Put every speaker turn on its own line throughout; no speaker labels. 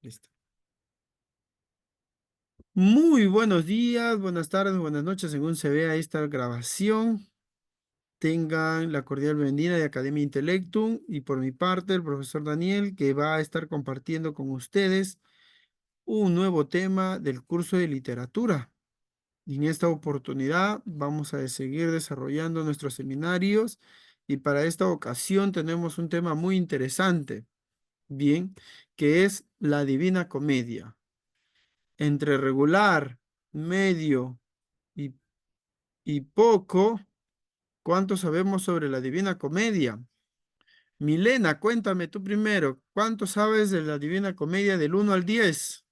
Listo. Muy buenos días, buenas tardes, buenas noches, según se vea esta grabación. Tengan la cordial bienvenida de Academia Intellectum y por mi parte el profesor Daniel que va a estar compartiendo con ustedes un nuevo tema del curso de literatura. Y en esta oportunidad vamos a seguir desarrollando nuestros seminarios y para esta ocasión tenemos un tema muy interesante, bien, que es la Divina Comedia. Entre regular, medio y, y poco, ¿cuánto sabemos sobre la Divina Comedia? Milena, cuéntame tú primero, ¿cuánto sabes de la Divina Comedia del 1 al 10?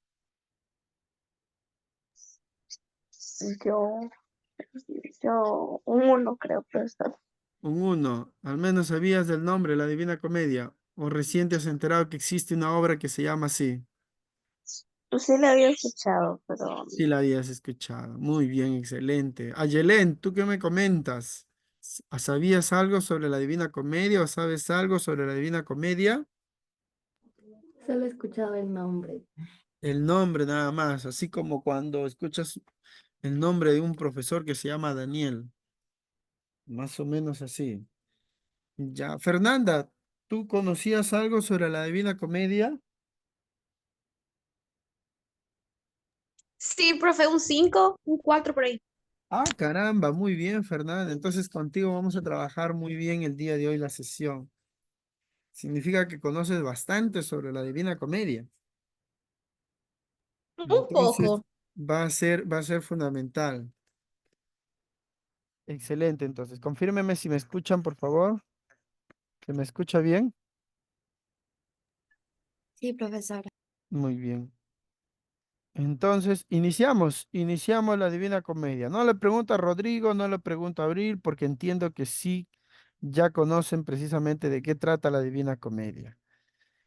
Yo, yo, un uno creo, profesor.
Un 1. Al menos sabías del nombre, la Divina Comedia. O recién te has enterado que existe una obra que se llama así.
Pues sí la había escuchado, pero
Sí la habías escuchado. Muy bien, excelente. Ayelén, ¿tú qué me comentas? ¿Sabías algo sobre la Divina Comedia o sabes algo sobre la Divina Comedia?
Solo he escuchado el nombre.
El nombre nada más, así como cuando escuchas el nombre de un profesor que se llama Daniel, más o menos así. Ya, Fernanda, ¿tú conocías algo sobre la Divina Comedia?
Sí, profe, un 5, un 4 por ahí.
Ah, caramba, muy bien, Fernanda. Entonces contigo vamos a trabajar muy bien el día de hoy la sesión. Significa que conoces bastante sobre la Divina Comedia.
Un
Entonces
poco.
va a ser fundamental. Excelente, entonces. Confírmeme si me escuchan, por favor. ¿Se me escucha bien?
Sí, profesora.
Muy bien. Entonces, iniciamos la Divina Comedia. No le pregunto a Rodrigo, no le pregunto a Abril, porque entiendo que sí ya conocen precisamente de qué trata la Divina Comedia.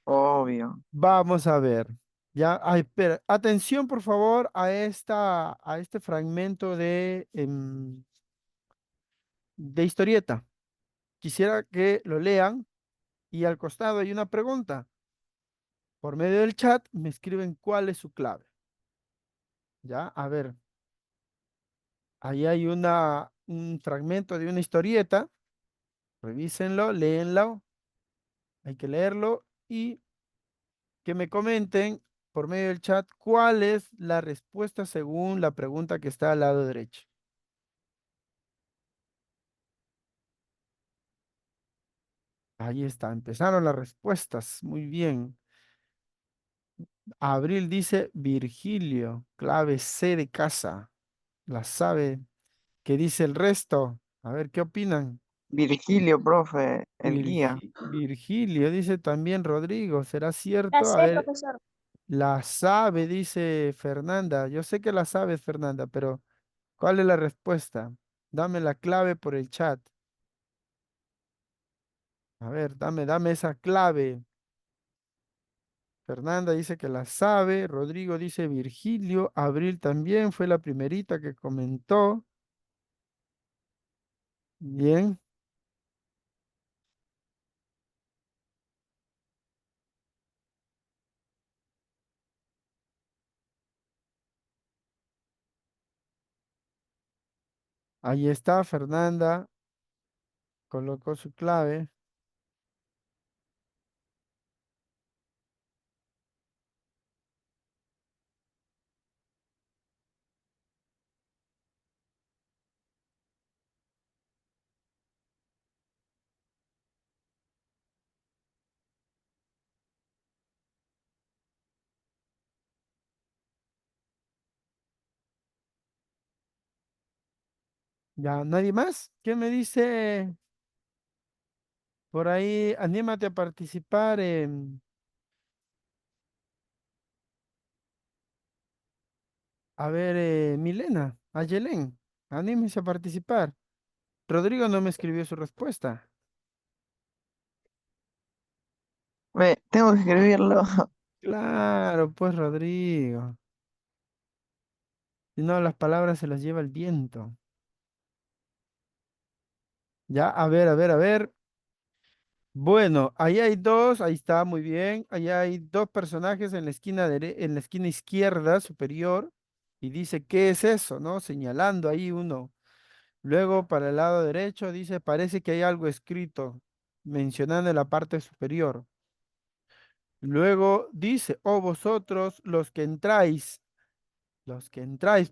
Obvio.
Vamos a ver. Ya, ay, espera. Atención, por favor, a este fragmento de historieta. Quisiera que lo lean y al costado hay una pregunta. Por medio del chat me escriben cuál es su clave. Ya, a ver. Ahí hay un fragmento de una historieta. Revísenlo, léenlo. Hay que leerlo y que me comenten por medio del chat cuál es la respuesta según la pregunta que está al lado derecho. Ahí está, empezaron las respuestas. Muy bien. Abril dice Virgilio, clave C de casa. La sabe. ¿Qué dice el resto? A ver, ¿qué opinan?
Virgilio, profe, el guía.
Virgilio, dice también Rodrigo. ¿Será
la
cierto? A
sé,
ver,
profesor.
la sabe, dice Fernanda. Yo sé que la sabes, Fernanda, pero ¿cuál es la respuesta? Dame la clave por el chat. A ver, dame esa clave. Fernanda dice que la sabe. Rodrigo dice Virgilio. Abril también fue la primerita que comentó. Bien, ahí está. Fernanda colocó su clave. Ya, ¿nadie más? ¿Qué me dice por ahí? Anímate a participar. A ver, Milena, Ayelén, anímese a participar. Rodrigo no me escribió su respuesta.
Tengo que escribirlo.
Claro, pues Rodrigo. Si no, las palabras se las lleva el viento. Ya, a ver, a ver, a ver. Bueno, ahí hay dos, ahí está muy bien. Ahí hay dos personajes en la esquina en la esquina izquierda superior y dice, ¿qué es eso? ¿No? Señalando ahí uno. Luego para el lado derecho dice, parece que hay algo escrito mencionando en la parte superior. Luego dice, oh vosotros los que entráis,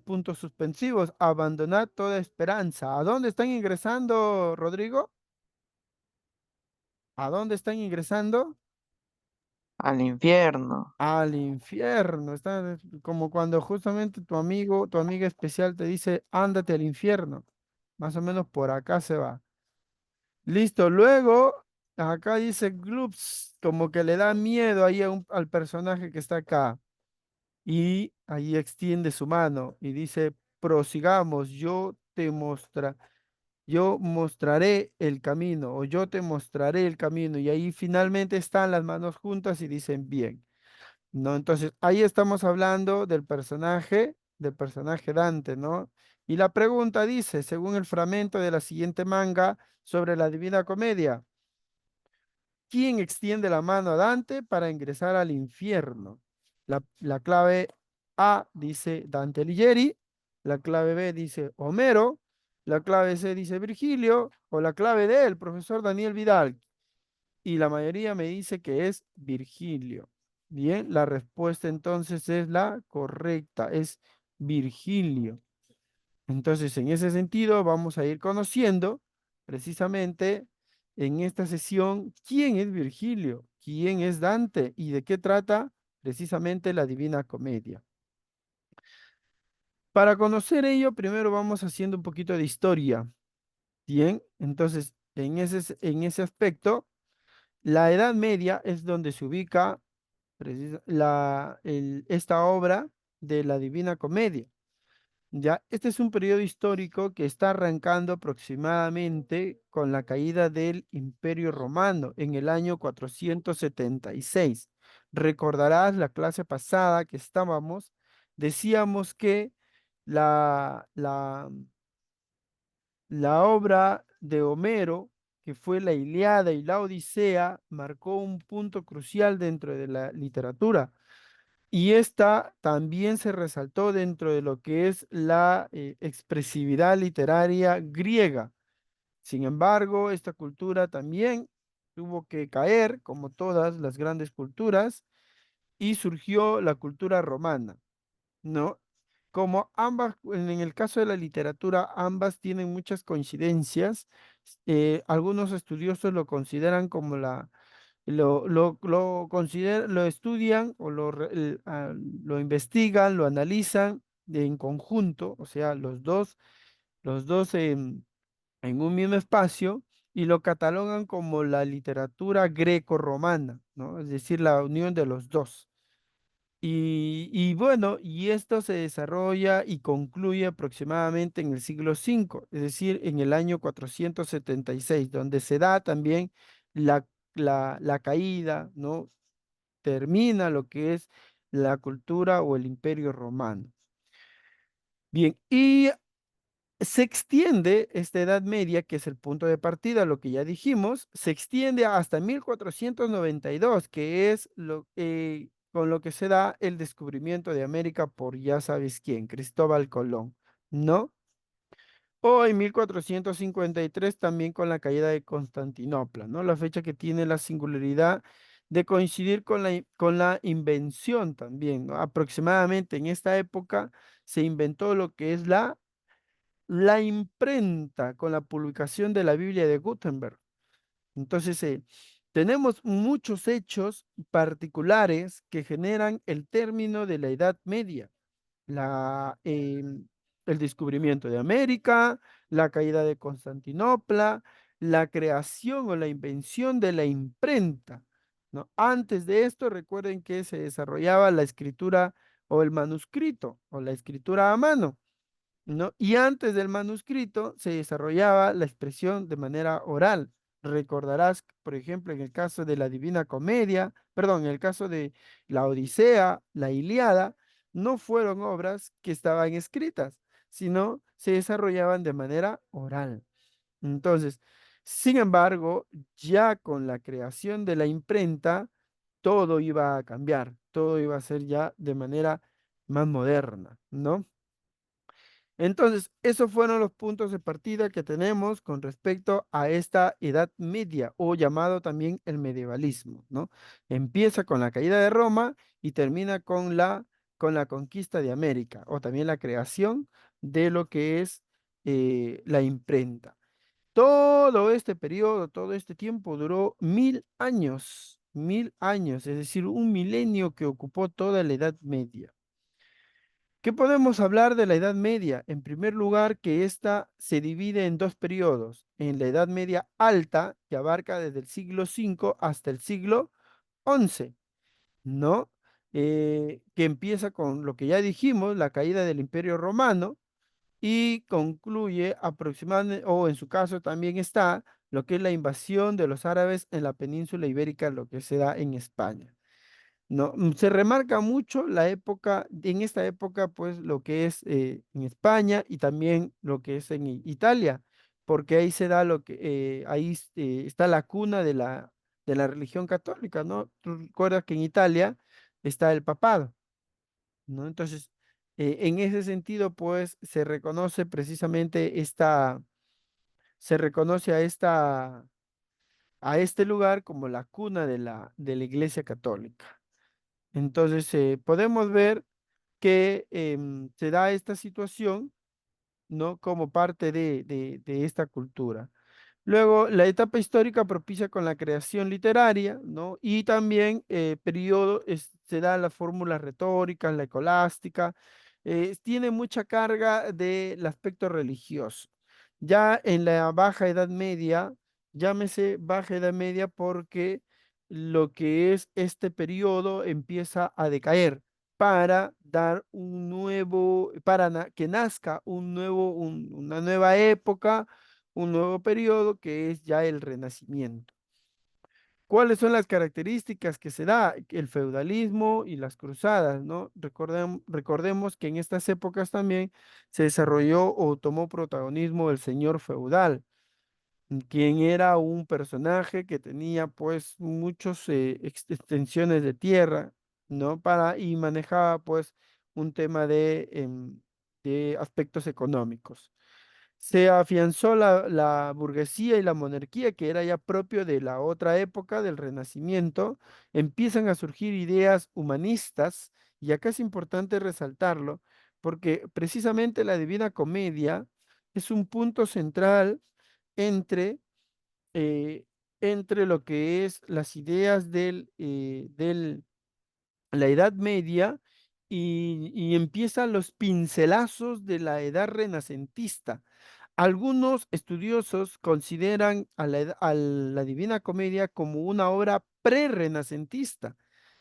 puntos suspensivos, abandonad toda esperanza. ¿A dónde están ingresando, Rodrigo? ¿A dónde están ingresando?
Al infierno.
Al infierno. Está como cuando justamente tu amigo, tu amiga especial te dice, ándate al infierno. Más o menos por acá se va. Listo. Luego, acá dice Gloops, como que le da miedo ahí al personaje que está acá. Y ahí extiende su mano y dice, prosigamos, yo mostraré el camino, o yo te mostraré el camino. Y ahí finalmente están las manos juntas y dicen bien. ¿No? Entonces, ahí estamos hablando del personaje Dante, ¿no? Y la pregunta dice, según el fragmento de la siguiente manga sobre la Divina Comedia, ¿quién extiende la mano a Dante para ingresar al infierno? La clave A dice Dante Alighieri, la clave B dice Homero, la clave C dice Virgilio, o la clave D, el profesor Daniel Vidal. Y la mayoría me dice que es Virgilio. Bien, la respuesta entonces es la correcta, es Virgilio. Entonces, en ese sentido, vamos a ir conociendo precisamente en esta sesión quién es Virgilio, quién es Dante y de qué trata precisamente la Divina Comedia. Para conocer ello, primero vamos haciendo un poquito de historia. Bien, entonces, en ese aspecto, la Edad Media es donde se ubica esta obra de la Divina Comedia. Ya, este es un periodo histórico que está arrancando aproximadamente con la caída del Imperio Romano en el año 476. Recordarás la clase pasada que estábamos, decíamos que la, la, la obra de Homero, que fue la Ilíada y la Odisea, marcó un punto crucial dentro de la literatura. Y esta también se resaltó dentro de lo que es la expresividad literaria griega. Sin embargo, esta cultura también tuvo que caer, como todas las grandes culturas, y surgió la cultura romana, ¿no? Como ambas, en el caso de la literatura, ambas tienen muchas coincidencias. Algunos estudiosos lo consideran como lo estudian o lo investigan, lo analizan en conjunto, o sea, los dos en un mismo espacio y lo catalogan como la literatura greco-romana, ¿no? Es decir, la unión de los dos. Y bueno, y esto se desarrolla y concluye aproximadamente en el siglo V, es decir, en el año 476, donde se da también la, la caída, ¿no? Termina lo que es la cultura o el imperio romano. Bien, y se extiende esta Edad Media, que es el punto de partida, lo que ya dijimos, se extiende hasta 1492, que es con lo que se da el descubrimiento de América por ya sabes quién, Cristóbal Colón, ¿no? O en 1453 también con la caída de Constantinopla, ¿no? La fecha que tiene la singularidad de coincidir con con la invención también, ¿no? Aproximadamente en esta época se inventó lo que es la imprenta con la publicación de la Biblia de Gutenberg. Entonces, tenemos muchos hechos particulares que generan el término de la Edad Media, la, el descubrimiento de América, la caída de Constantinopla, la creación o la invención de la imprenta, ¿no? Antes de esto, recuerden que se desarrollaba la escritura o el manuscrito o la escritura a mano. ¿No? Y antes del manuscrito se desarrollaba la expresión de manera oral. Recordarás, por ejemplo, en el caso de la Divina Comedia, perdón, en el caso de la Odisea, la Ilíada, no fueron obras que estaban escritas, sino se desarrollaban de manera oral. Entonces, Sin embargo, ya con la creación de la imprenta, todo iba a cambiar, todo iba a ser ya de manera más moderna, ¿no? Entonces, esos fueron los puntos de partida que tenemos con respecto a esta Edad Media o llamado también el medievalismo, ¿no? Empieza con la caída de Roma y termina con la conquista de América o también la creación de lo que es la imprenta. Todo este periodo, todo este tiempo duró 1000 años, es decir, un milenio que ocupó toda la Edad Media. ¿Qué podemos hablar de la Edad Media? En primer lugar, que ésta se divide en dos periodos. En la Edad Media Alta, que abarca desde el siglo V hasta el siglo XI, ¿no? Que empieza con lo que ya dijimos, la caída del Imperio Romano, y concluye aproximadamente, o en su caso también está lo que es la invasión de los árabes en la península ibérica, lo que se da en España. No, se remarca mucho la época, en esta época, pues lo que es en España y también lo que es en Italia, porque ahí se da lo que, ahí está la cuna de la religión católica, ¿no? Tú recuerdas que en Italia está el papado, ¿no? Entonces, en ese sentido, pues se reconoce precisamente se reconoce a este lugar como la cuna de la Iglesia Católica. Entonces, podemos ver que se da esta situación, ¿no? Como parte de esta cultura. Luego, la etapa histórica propicia con la creación literaria, ¿no? Y también periodo, se da las fórmulas retóricas, la escolástica, tiene mucha carga del aspecto religioso. Ya en la Baja Edad Media, llámese Baja Edad Media porque lo que es este periodo empieza a decaer para dar un nuevo, que nazca una nueva época, un nuevo periodo que es ya el Renacimiento. ¿Cuáles son las características que se da? El feudalismo y las cruzadas, ¿no? Recordemos que en estas épocas también se desarrolló o tomó protagonismo el señor feudal, quien era un personaje que tenía pues muchas extensiones de tierra, ¿no? Y manejaba pues un tema de aspectos económicos. Se afianzó la burguesía y la monarquía, que era ya propio de la otra época del Renacimiento. Empiezan a surgir ideas humanistas, y acá es importante resaltarlo, porque precisamente la Divina Comedia es un punto central entre, eh, entre lo que es las ideas del la Edad Media y empiezan los pincelazos de la edad renacentista. Algunos estudiosos consideran a la Divina Comedia como una obra pre-renacentista,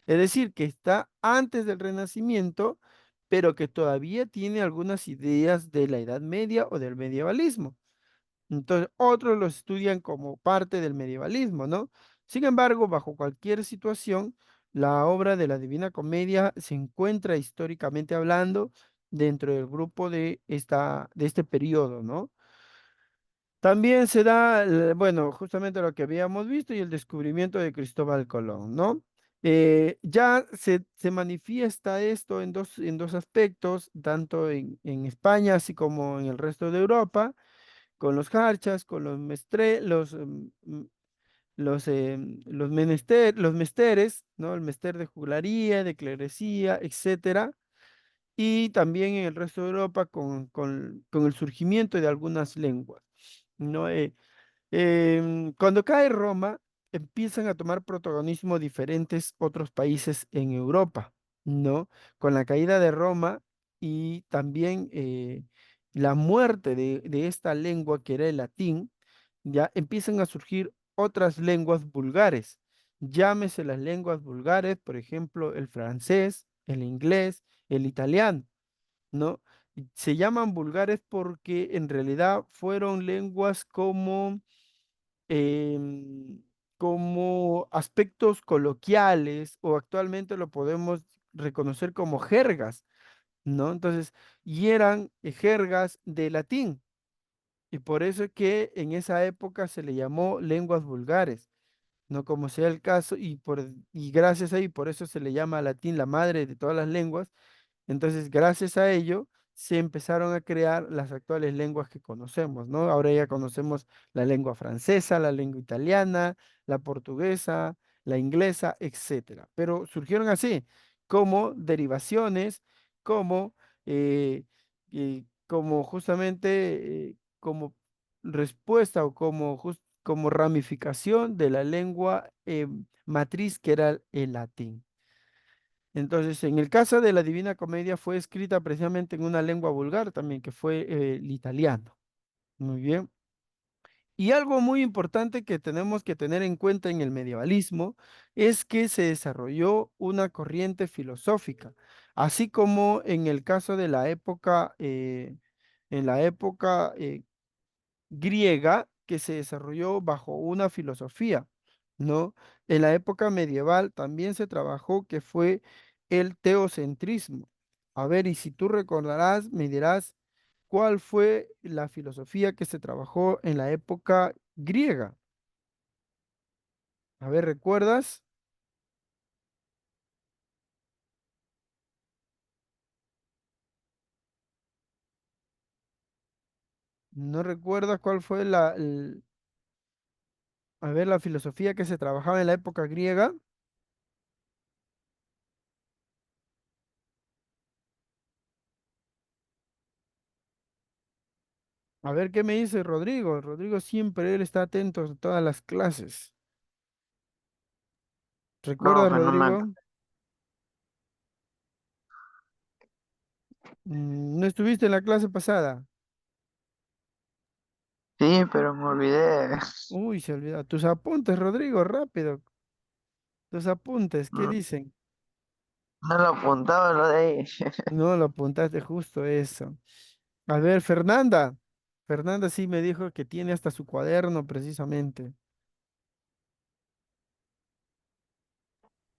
es decir, que está antes del Renacimiento, pero que todavía tiene algunas ideas de la Edad Media o del medievalismo. Entonces, otros lo estudian como parte del medievalismo, ¿no? Sin embargo, bajo cualquier situación, la obra de la Divina Comedia se encuentra históricamente hablando dentro del grupo de este periodo, ¿no? También se da, bueno, justamente lo que habíamos visto y el descubrimiento de Cristóbal Colón, ¿no? Ya se manifiesta esto en dos aspectos, tanto en España así como en el resto de Europa con los jarchas, con los mesteres, ¿no? El mester de juglaría, de clerecía, etcétera. Y también en el resto de Europa con el surgimiento de algunas lenguas, ¿no? Cuando cae Roma, empiezan a tomar protagonismo diferentes otros países en Europa, ¿no? Con la caída de Roma y también la muerte de esta lengua que era el latín, ya empiezan a surgir otras lenguas vulgares. Llámese las lenguas vulgares, por ejemplo, el francés, el inglés, el italiano, ¿no? Y se llaman vulgares porque en realidad fueron lenguas em, como aspectos coloquiales o actualmente lo podemos reconocer como jergas, ¿no? Entonces, y eran jergas de latín, Y por eso es que en esa época se le llamó lenguas vulgares, no como sea el caso, y gracias a, y por eso se le llama al latín la madre de todas las lenguas. Entonces, gracias a ello, se empezaron a crear las actuales lenguas que conocemos, ¿no? Ahora ya conocemos la lengua francesa, la lengua italiana, la portuguesa, la inglesa, etcétera. Pero surgieron así, como derivaciones, como, como justamente, como respuesta o como ramificación de la lengua matriz que era el latín. Entonces, en el caso de la Divina Comedia fue escrita precisamente en una lengua vulgar también, que fue el italiano. Muy bien. Y algo muy importante que tenemos que tener en cuenta en el medievalismo es que se desarrolló una corriente filosófica, así como en el caso de la época, griega que se desarrolló bajo una filosofía, ¿no? En la época medieval también se trabajó que fue el teocentrismo. A ver, y si tú recordarás, me dirás cuál fue la filosofía que se trabajó en la época griega. A ver, ¿recuerdas? ¿No recuerdas cuál fue a ver, la filosofía que se trabajaba en la época griega? A ver, ¿qué me dice Rodrigo? Rodrigo siempre, él está atento a todas las clases.
No,
¿Recuerdas,
pero no me...
Rodrigo? ¿No estuviste en la clase pasada?
Sí, pero me olvidé.
Uy, se olvidó. Tus apuntes, Rodrigo, rápido. Tus apuntes, ¿qué
No,
dicen?
no lo apuntaba lo de ahí.
No lo apuntaste justo eso. A ver, Fernanda. Fernanda sí me dijo que tiene hasta su cuaderno precisamente.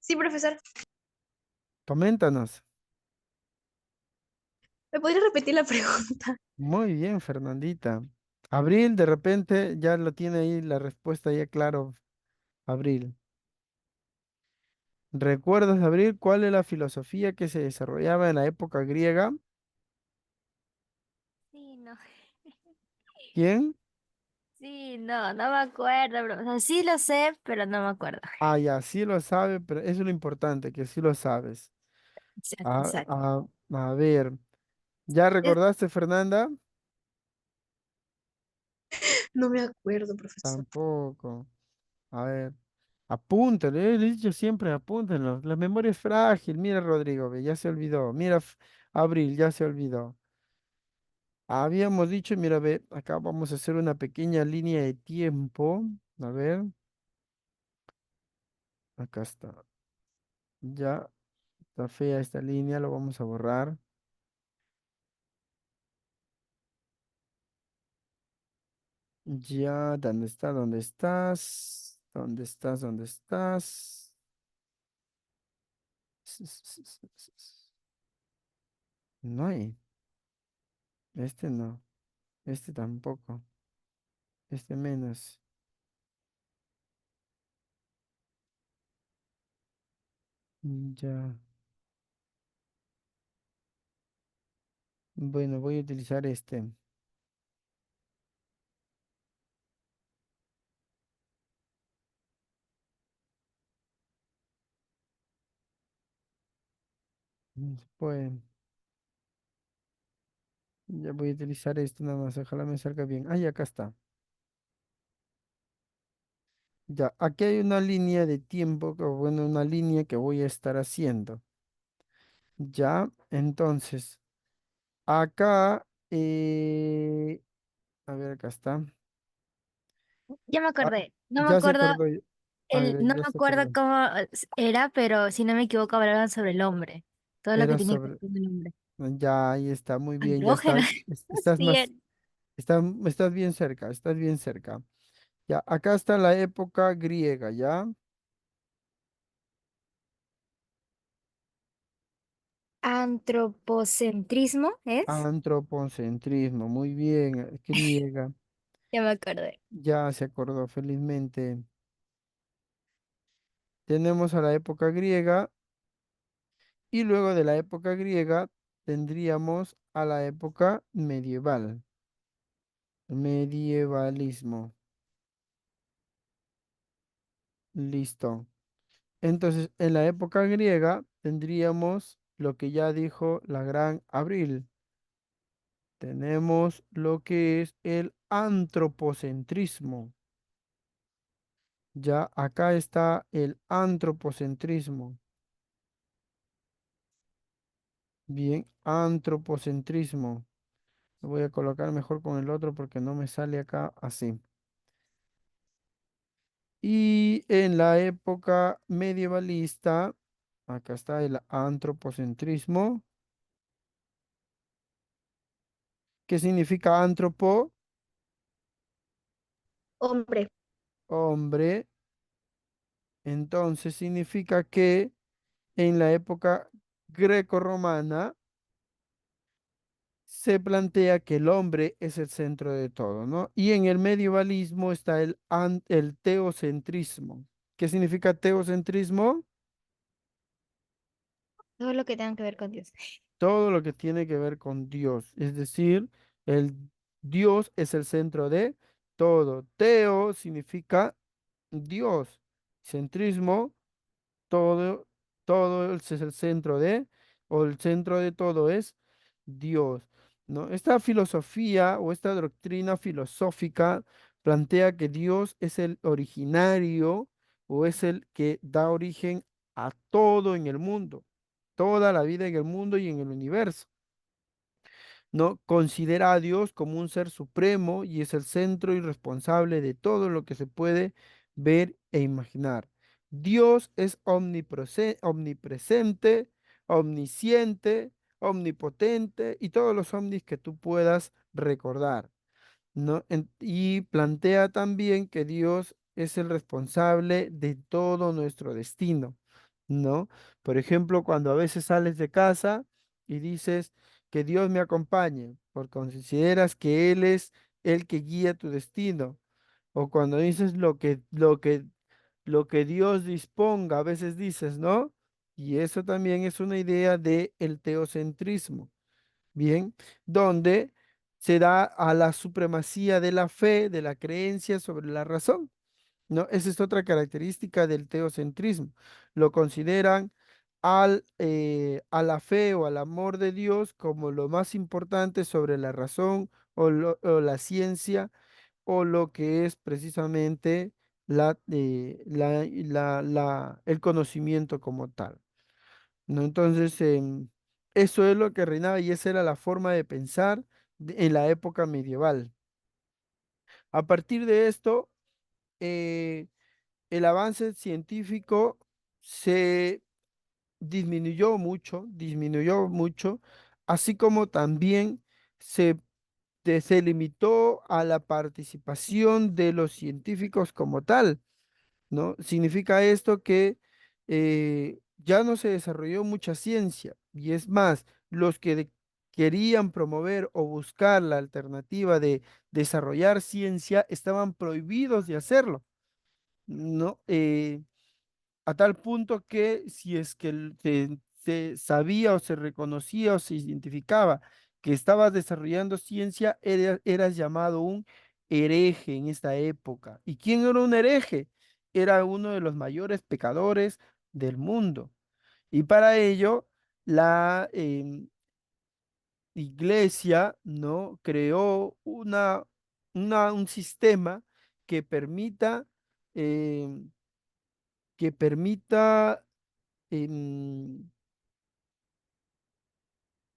Sí, profesor.
Coméntanos.
¿Me podría repetir la pregunta?
Muy bien, Fernandita. Abril, de repente ya lo tiene ahí la respuesta ya claro. Abril. ¿Recuerdas, Abril, cuál es la filosofía que se desarrollaba en la época griega?
Sí, no.
¿Quién?
Sí, no, no me acuerdo, bro. O sea, sí lo sé, pero no me acuerdo.
Ah, ya, sí lo sabe, pero eso es lo importante, que sí lo sabes.
Exacto,
A,
exacto.
a, a ver, ¿ya
Es-
recordaste, Fernanda?
No me acuerdo, profesor.
Tampoco. A ver, apúntale, le he dicho siempre, apúntenlo. La memoria es frágil. Mira, Rodrigo, ve, ya se olvidó. Mira, Abril, ya se olvidó. Habíamos dicho, mira, ve, acá vamos a hacer una pequeña línea de tiempo. A ver, acá está. Ya está fea esta línea, lo vamos a borrar. Ya, ¿dónde está? ¿Dónde estás? ¿Dónde estás? ¿Dónde estás? No hay. Este no. Este tampoco. Este menos. Ya. Bueno, voy a utilizar este. Pues ya voy a utilizar esto nada más. Ojalá me salga bien. Ay, acá está. Ya, aquí hay una línea de tiempo, o bueno, una línea que voy a estar haciendo. Ya, entonces, acá, a ver, acá está.
Ya me
Ah,
acordé. No me
ya se
acuerdo
acordó. A ver,
no
ya
me
se
acuerdo
acordó.
cómo era, pero si no me equivoco hablaban sobre el hombre. Todo lo que
Era
tenía que ver
sobre.
con el hombre.
Ya, ahí está, muy bien, ya
Andrógeno.
estás, estás
Sí,
más, estás bien cerca, estás bien cerca. Ya, acá está la época griega, ¿ya?
Antropocentrismo es.
Antropocentrismo, muy bien, griega.
Ya me acordé.
Ya se acordó felizmente. Tenemos a la época griega y luego de la época griega tendríamos a la época medieval, medievalismo. Listo. Entonces, en la época griega tendríamos lo que ya dijo la gran Abril. Tenemos lo que es el antropocentrismo. Ya acá está el antropocentrismo. Bien, antropocentrismo. Lo voy a colocar mejor con el otro porque no me sale acá así. Y en la época medievalista, acá está el antropocentrismo. ¿Qué significa antropo?
Hombre,
Hombre. Entonces significa que en la época grecorromana se plantea que el hombre es el centro de todo, ¿no? Y en el medievalismo está el teocentrismo. ¿Qué significa teocentrismo?
Todo lo que tenga que ver con Dios.
Todo lo que tiene que ver con Dios, es decir, el Dios es el centro de todo. Teo significa Dios. Centrismo, todo, todo es el centro de, o el centro de todo es Dios, ¿no? Esta filosofía o esta doctrina filosófica plantea que Dios es el originario o es el que da origen a todo en el mundo, toda la vida en el mundo y en el universo. ¿No? Considera a Dios como un ser supremo y es el centro y responsable de todo lo que se puede ver e imaginar. Dios es omnipresente, omnisciente, omnipotente y todos los omnis que tú puedas recordar. ¿No? Y plantea también que Dios es el responsable de todo nuestro destino, ¿no? Por ejemplo, cuando a veces sales de casa y dices que Dios me acompañe, porque consideras que Él es el que guía tu destino, o cuando dices lo que Dios disponga, a veces dices, ¿no? Y eso también es una idea de el teocentrismo. Bien, donde se da a la supremacía de la fe, de la creencia sobre la razón, ¿no? Esa es otra característica del teocentrismo. Lo consideran a la fe o al amor de Dios como lo más importante sobre la razón o la ciencia o lo que es precisamente el conocimiento como tal. ¿No? Entonces, eso es lo que reinaba y esa era la forma de pensar en la época medieval. A partir de esto, eh, el avance científico se disminuyó mucho, así como también se limitó a la participación de los científicos como tal. ¿No? Significa esto que ya no se desarrolló mucha ciencia y es más, los que querían promover o buscar la alternativa de desarrollar ciencia estaban prohibidos de hacerlo, ¿no? A tal punto que si es que se sabía o se reconocía o se identificaba que estabas desarrollando ciencia, eras llamado un hereje en esta época. ¿Y quién era un hereje? Era uno de los mayores pecadores del mundo. Y para ello, la iglesia, ¿no? Creó un sistema que permita, em, que permita em,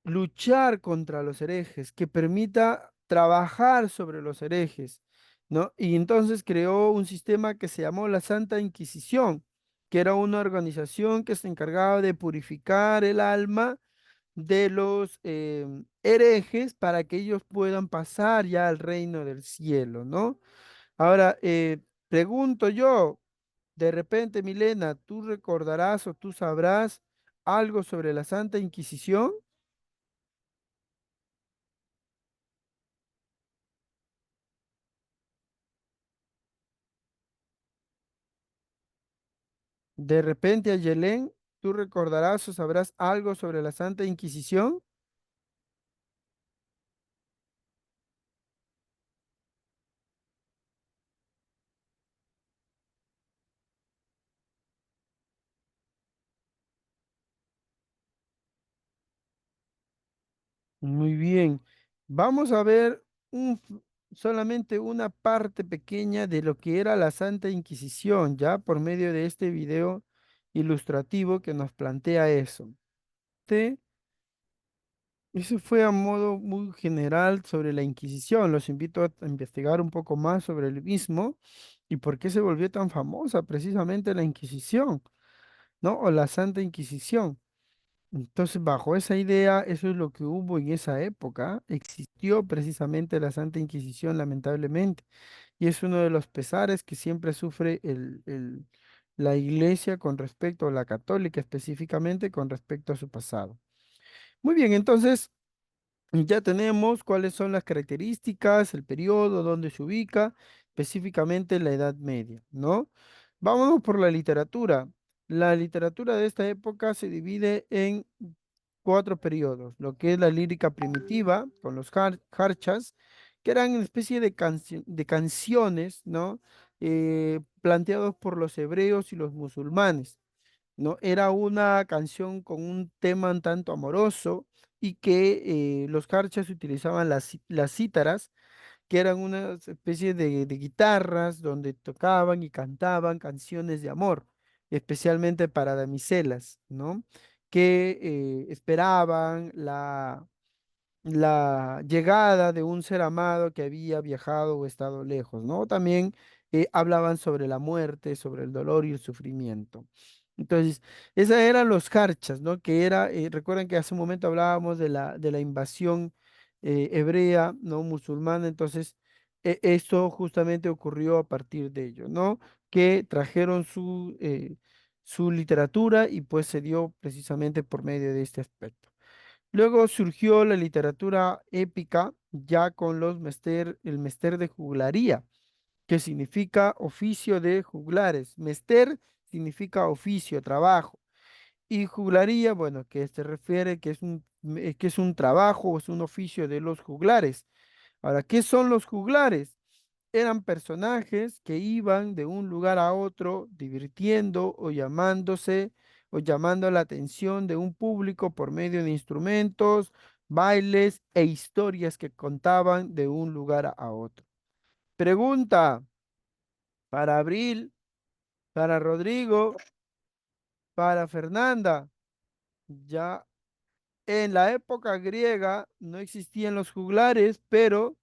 luchar contra los herejes, que permita trabajar sobre los herejes, ¿no? Y entonces creó un sistema que se llamó la Santa Inquisición, que era una organización que se encargaba de purificar el alma de los herejes para que ellos puedan pasar ya al reino del cielo, ¿no? Ahora, pregunto yo, de repente, Milena, ¿tú recordarás o tú sabrás algo sobre la Santa Inquisición? De repente, Ayelén, ¿tú recordarás o sabrás algo sobre la Santa Inquisición? Muy bien. Vamos a ver solamente una parte pequeña de lo que era la Santa Inquisición, ya por medio de este video ilustrativo que nos plantea eso. ¿Sí? Eso fue a modo muy general sobre la Inquisición. Los invito a investigar un poco más sobre el mismo y por qué se volvió tan famosa precisamente la Inquisición, ¿no? O la Santa Inquisición. Entonces, bajo esa idea, eso es lo que hubo en esa época. Existió precisamente la Santa Inquisición, lamentablemente, y es uno de los pesares que siempre sufre la Iglesia con respecto a la católica, específicamente con respecto a su pasado. Muy bien, entonces ya tenemos cuáles son las características, el periodo, dónde se ubica, específicamente la Edad Media, ¿no? Vámonos por la literatura. La literatura de esta época se divide en cuatro periodos, lo que es la lírica primitiva, con los jarchas, que eran una especie de, de canciones, ¿no? Planteados por los hebreos y los musulmanes, ¿no? Era una canción con un tema un tanto amoroso y que los jarchas utilizaban las cítaras, que eran una especie de guitarras donde tocaban y cantaban canciones de amor, especialmente para damiselas, ¿no? Que esperaban la llegada de un ser amado que había viajado o estado lejos, ¿no? También hablaban sobre la muerte, sobre el dolor y el sufrimiento. Entonces, esas eran los jarchas, ¿no? Que era, recuerden que hace un momento hablábamos de la invasión hebrea, ¿no? Musulmana, entonces, esto justamente ocurrió a partir de ello, ¿no? Que trajeron su literatura y pues se dio precisamente por medio de este aspecto. Luego surgió la literatura épica ya con el mester de juglaría, que significa oficio de juglares. Mester significa oficio, trabajo. Y juglaría, bueno, que se refiere que es un trabajo o es un oficio de los juglares. Ahora, ¿qué son los juglares? Eran personajes que iban de un lugar a otro divirtiendo o llamando la atención de un público por medio de instrumentos, bailes e historias que contaban de un lugar a otro. Pregunta para Abril, para Rodrigo, para Fernanda. Ya en la época griega no existían los juglares, pero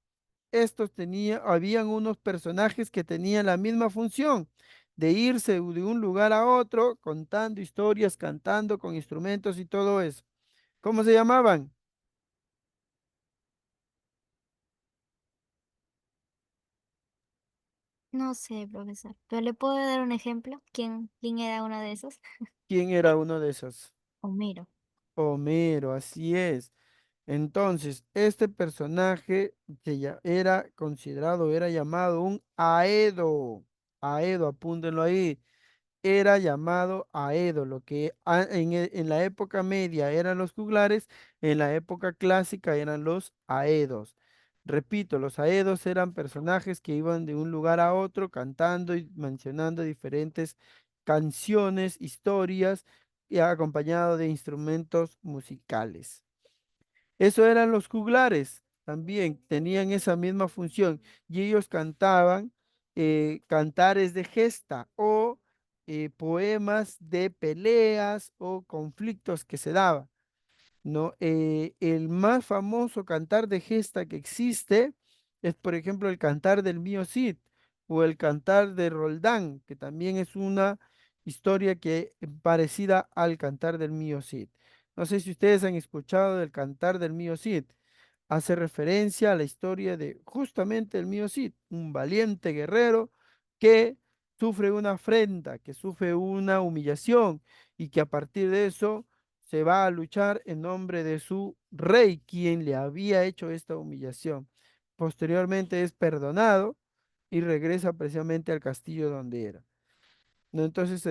habían unos personajes que tenían la misma función de irse de un lugar a otro contando historias, cantando con instrumentos y todo eso. ¿Cómo se llamaban?
No sé, profesor. ¿Pero le puedo dar un ejemplo? ¿Quién era uno de esos?
¿Quién era uno de esos?
Homero.
Homero, así es. Entonces, este personaje era considerado, era llamado un Aedo. Aedo, apúntenlo ahí. Era llamado Aedo, lo que en la época media eran los juglares, en la época clásica eran los Aedos. Repito, los Aedos eran personajes que iban de un lugar a otro cantando y mencionando diferentes canciones, historias y acompañado de instrumentos musicales. Eso eran los juglares, también tenían esa misma función y ellos cantaban cantares de gesta o poemas de peleas o conflictos que se daban, ¿no? El más famoso cantar de gesta que existe es, por ejemplo, el cantar del Mío Cid o el cantar de Roldán, que también es una historia que parecida al cantar del Mío Cid. No sé si ustedes han escuchado del cantar del Mío Cid. Hace referencia a la historia de justamente el Mío Cid, un valiente guerrero que sufre una afrenta, que sufre una humillación y que a partir de eso se va a luchar en nombre de su rey, quien le había hecho esta humillación. Posteriormente es perdonado y regresa precisamente al castillo donde era. ¿No? Entonces,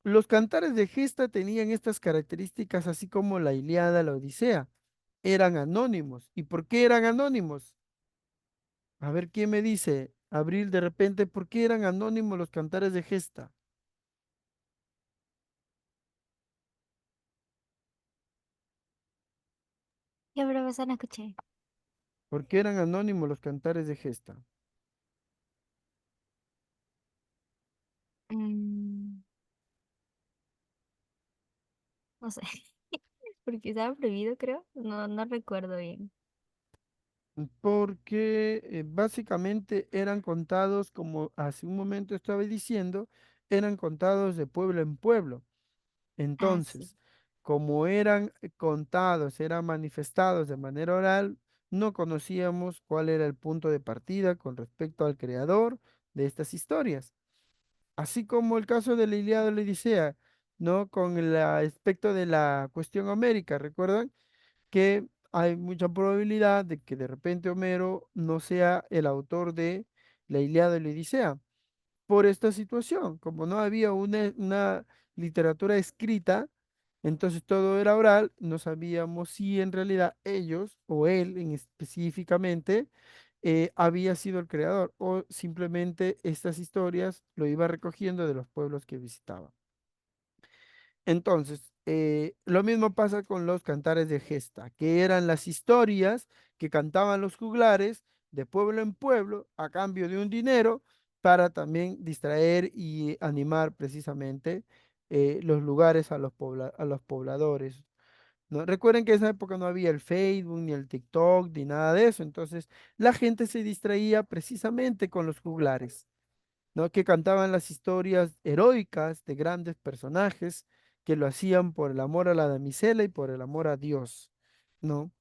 los cantares de gesta tenían estas características, así como la Ilíada, la Odisea. Eran anónimos. ¿Y por qué eran anónimos? A ver, ¿quién me dice? Abril, de repente, ¿por qué eran anónimos los cantares de gesta?
¿Qué profesor no escuché?
¿Por qué eran anónimos los cantares de gesta?
Mm, no sé. Porque estaba prohibido, creo. No, no recuerdo bien.
Porque básicamente eran contados, como hace un momento estaba diciendo, eran contados de pueblo en pueblo.
Ah, sí.
Entonces, como eran contados, eran manifestados de manera oral, no conocíamos cuál era el punto de partida con respecto al creador de estas historias. Así como el caso de la Ilíada y la Odisea, ¿no? Con el aspecto de la cuestión homérica, ¿recuerdan? Que hay mucha probabilidad de que de repente Homero no sea el autor de la Ilíada y la Odisea por esta situación. Como no había una literatura escrita, entonces todo era oral, no sabíamos si en realidad ellos o él en específicamente había sido el creador o simplemente estas historias lo iba recogiendo de los pueblos que visitaba. Entonces, lo mismo pasa con los cantares de gesta, que eran las historias que cantaban los juglares de pueblo en pueblo a cambio de un dinero para también distraer y animar precisamente los lugares a los pobladores, ¿no? Recuerden que en esa época no había el Facebook, ni el TikTok, ni nada de eso, entonces la gente se distraía precisamente con los juglares, ¿no? Que cantaban las historias heroicas de grandes personajes que lo hacían por el amor a la damisela y por el amor a Dios, ¿no?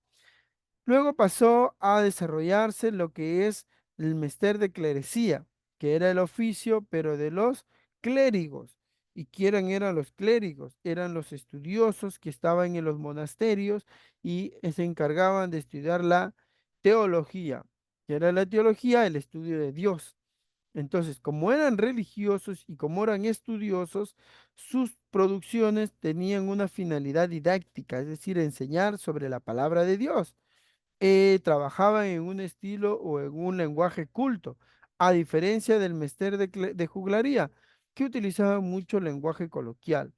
Luego pasó a desarrollarse lo que es el mester de clerecía, que era el oficio, pero de los clérigos. ¿Y quién eran los clérigos? Eran los estudiosos que estaban en los monasterios y se encargaban de estudiar la teología, que era la teología, el estudio de Dios. Entonces, como eran religiosos y como eran estudiosos, sus producciones tenían una finalidad didáctica, es decir, enseñar sobre la palabra de Dios. Trabajaban en un estilo o en un lenguaje culto, a diferencia del mester de juglaría, que utilizaba mucho lenguaje coloquial.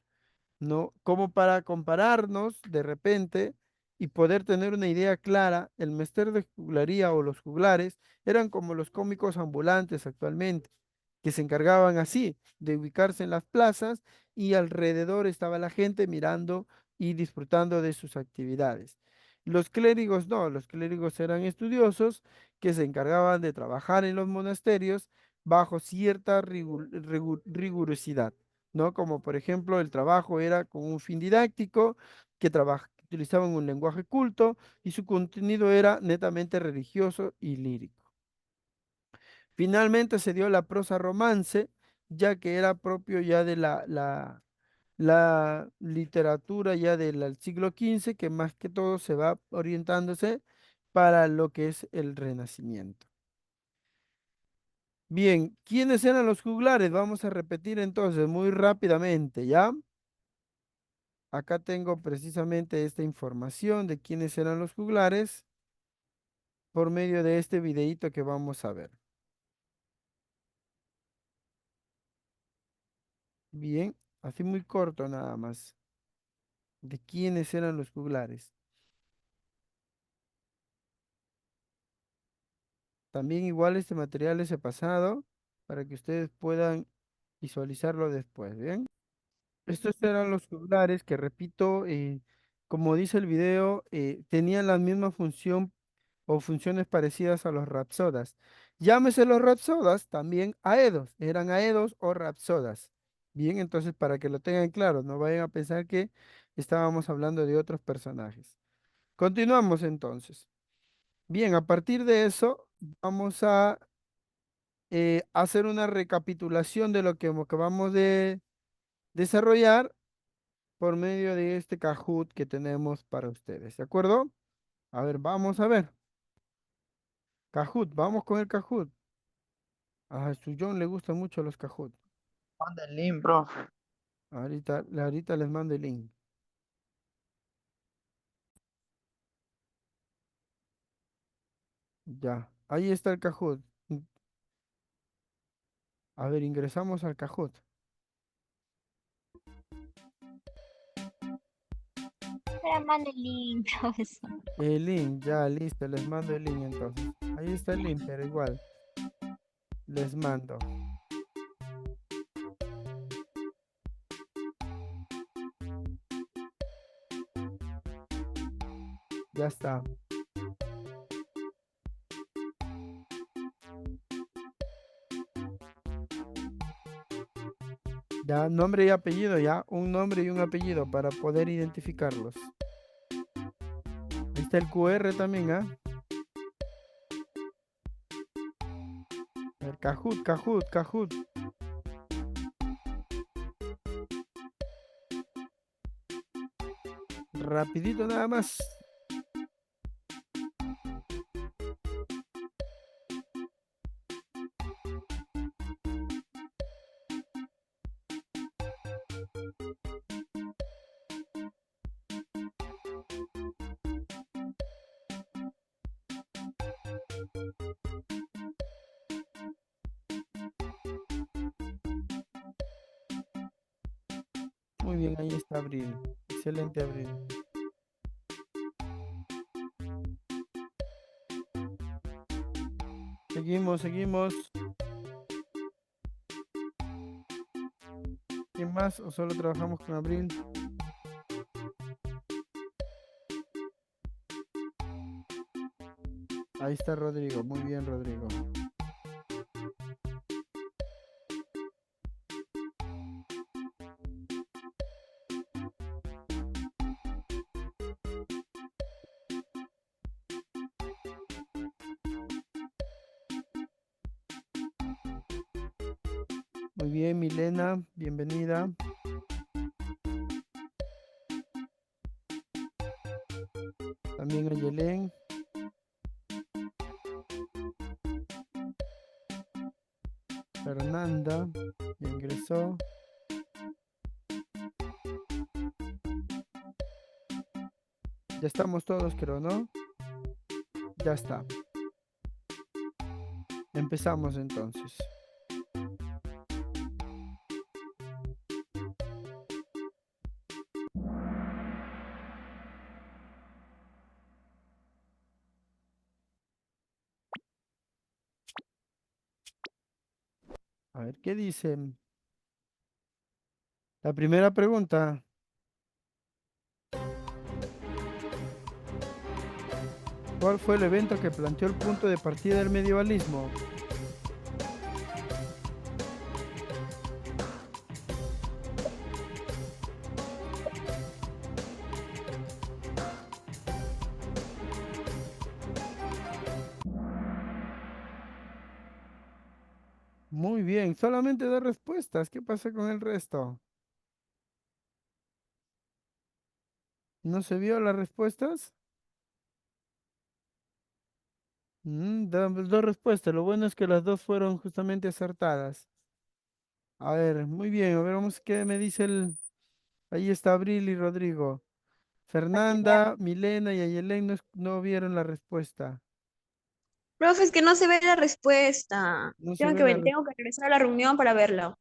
¿No? Como para compararnos de repente y poder tener una idea clara, el mester de juglaría o los juglares eran como los cómicos ambulantes actualmente, que se encargaban así de ubicarse en las plazas y alrededor estaba la gente mirando y disfrutando de sus actividades. Los clérigos no, los clérigos eran estudiosos que se encargaban de trabajar en los monasterios bajo cierta rigurosidad, ¿no? Como por ejemplo el trabajo era con un fin didáctico, que utilizaban un lenguaje culto y su contenido era netamente religioso y lírico. Finalmente se dio la prosa romance, ya que era propio ya de la literatura ya del siglo XV, que más que todo se va orientándose para lo que es el Renacimiento. Bien, ¿quiénes eran los juglares? Vamos a repetir entonces muy rápidamente, ¿ya? Acá tengo precisamente esta información de quiénes eran los juglares por medio de este videíto que vamos a ver. Bien, así muy corto nada más, de quiénes eran los juglares. También igual este material les he pasado para que ustedes puedan visualizarlo después, ¿bien? Estos eran los juglares que, repito, como dice el video, tenían la misma función o funciones parecidas a los rapsodas. Llámese los rapsodas también aedos, eran aedos o rapsodas. Bien, entonces para que lo tengan claro, no vayan a pensar que estábamos hablando de otros personajes. Continuamos entonces. Bien, a partir de eso vamos a hacer una recapitulación de lo que acabamos de desarrollar por medio de este Kahoot que tenemos para ustedes, ¿de acuerdo? A ver, vamos a ver. Kahoot, vamos con el Kahoot. A su John le gustan mucho los Kahoot.
Manda el link, profe.
Ahorita les mando el link. Ya, ahí está el Kahoot. A ver, ingresamos al Kahoot.
Pero manda el link, profesor.
El link, ya, listo, les mando el link entonces. Ahí está el link, pero igual, les mando. Ya está. Ya, nombre y apellido, ya. Un nombre y un apellido para poder identificarlos. Ahí está el QR también, ¿ah? El Kahoot, Kahoot, Kahoot. Rapidito nada más. Muy bien, ahí está Abril. Excelente, Abril. Seguimos, seguimos. ¿Quién más? ¿O solo trabajamos con Abril? Ahí está Rodrigo. Muy bien, Rodrigo. Muy bien, Milena. Bienvenida. También a Yelén. Fernanda. Ya ingresó. Ya estamos todos, creo, ¿no? Ya está. Empezamos entonces. A ver, ¿qué dice? La primera pregunta. ¿Cuál fue el evento que planteó el punto de partida del medievalismo? Muy bien, solamente dos respuestas. ¿Qué pasa con el resto? ¿No se vio las respuestas? Dos respuestas. Lo bueno es que las dos fueron justamente acertadas. A ver, muy bien. A ver, vamos, ¿qué me dice el... Ahí está Abril y Rodrigo.
Aquí ya.
Fernanda, Milena y Ayelen no vieron la respuesta.
Profe, es que no se ve la respuesta.
No se
Tengo
ve la respuesta.
tengo que regresar a la reunión para verla.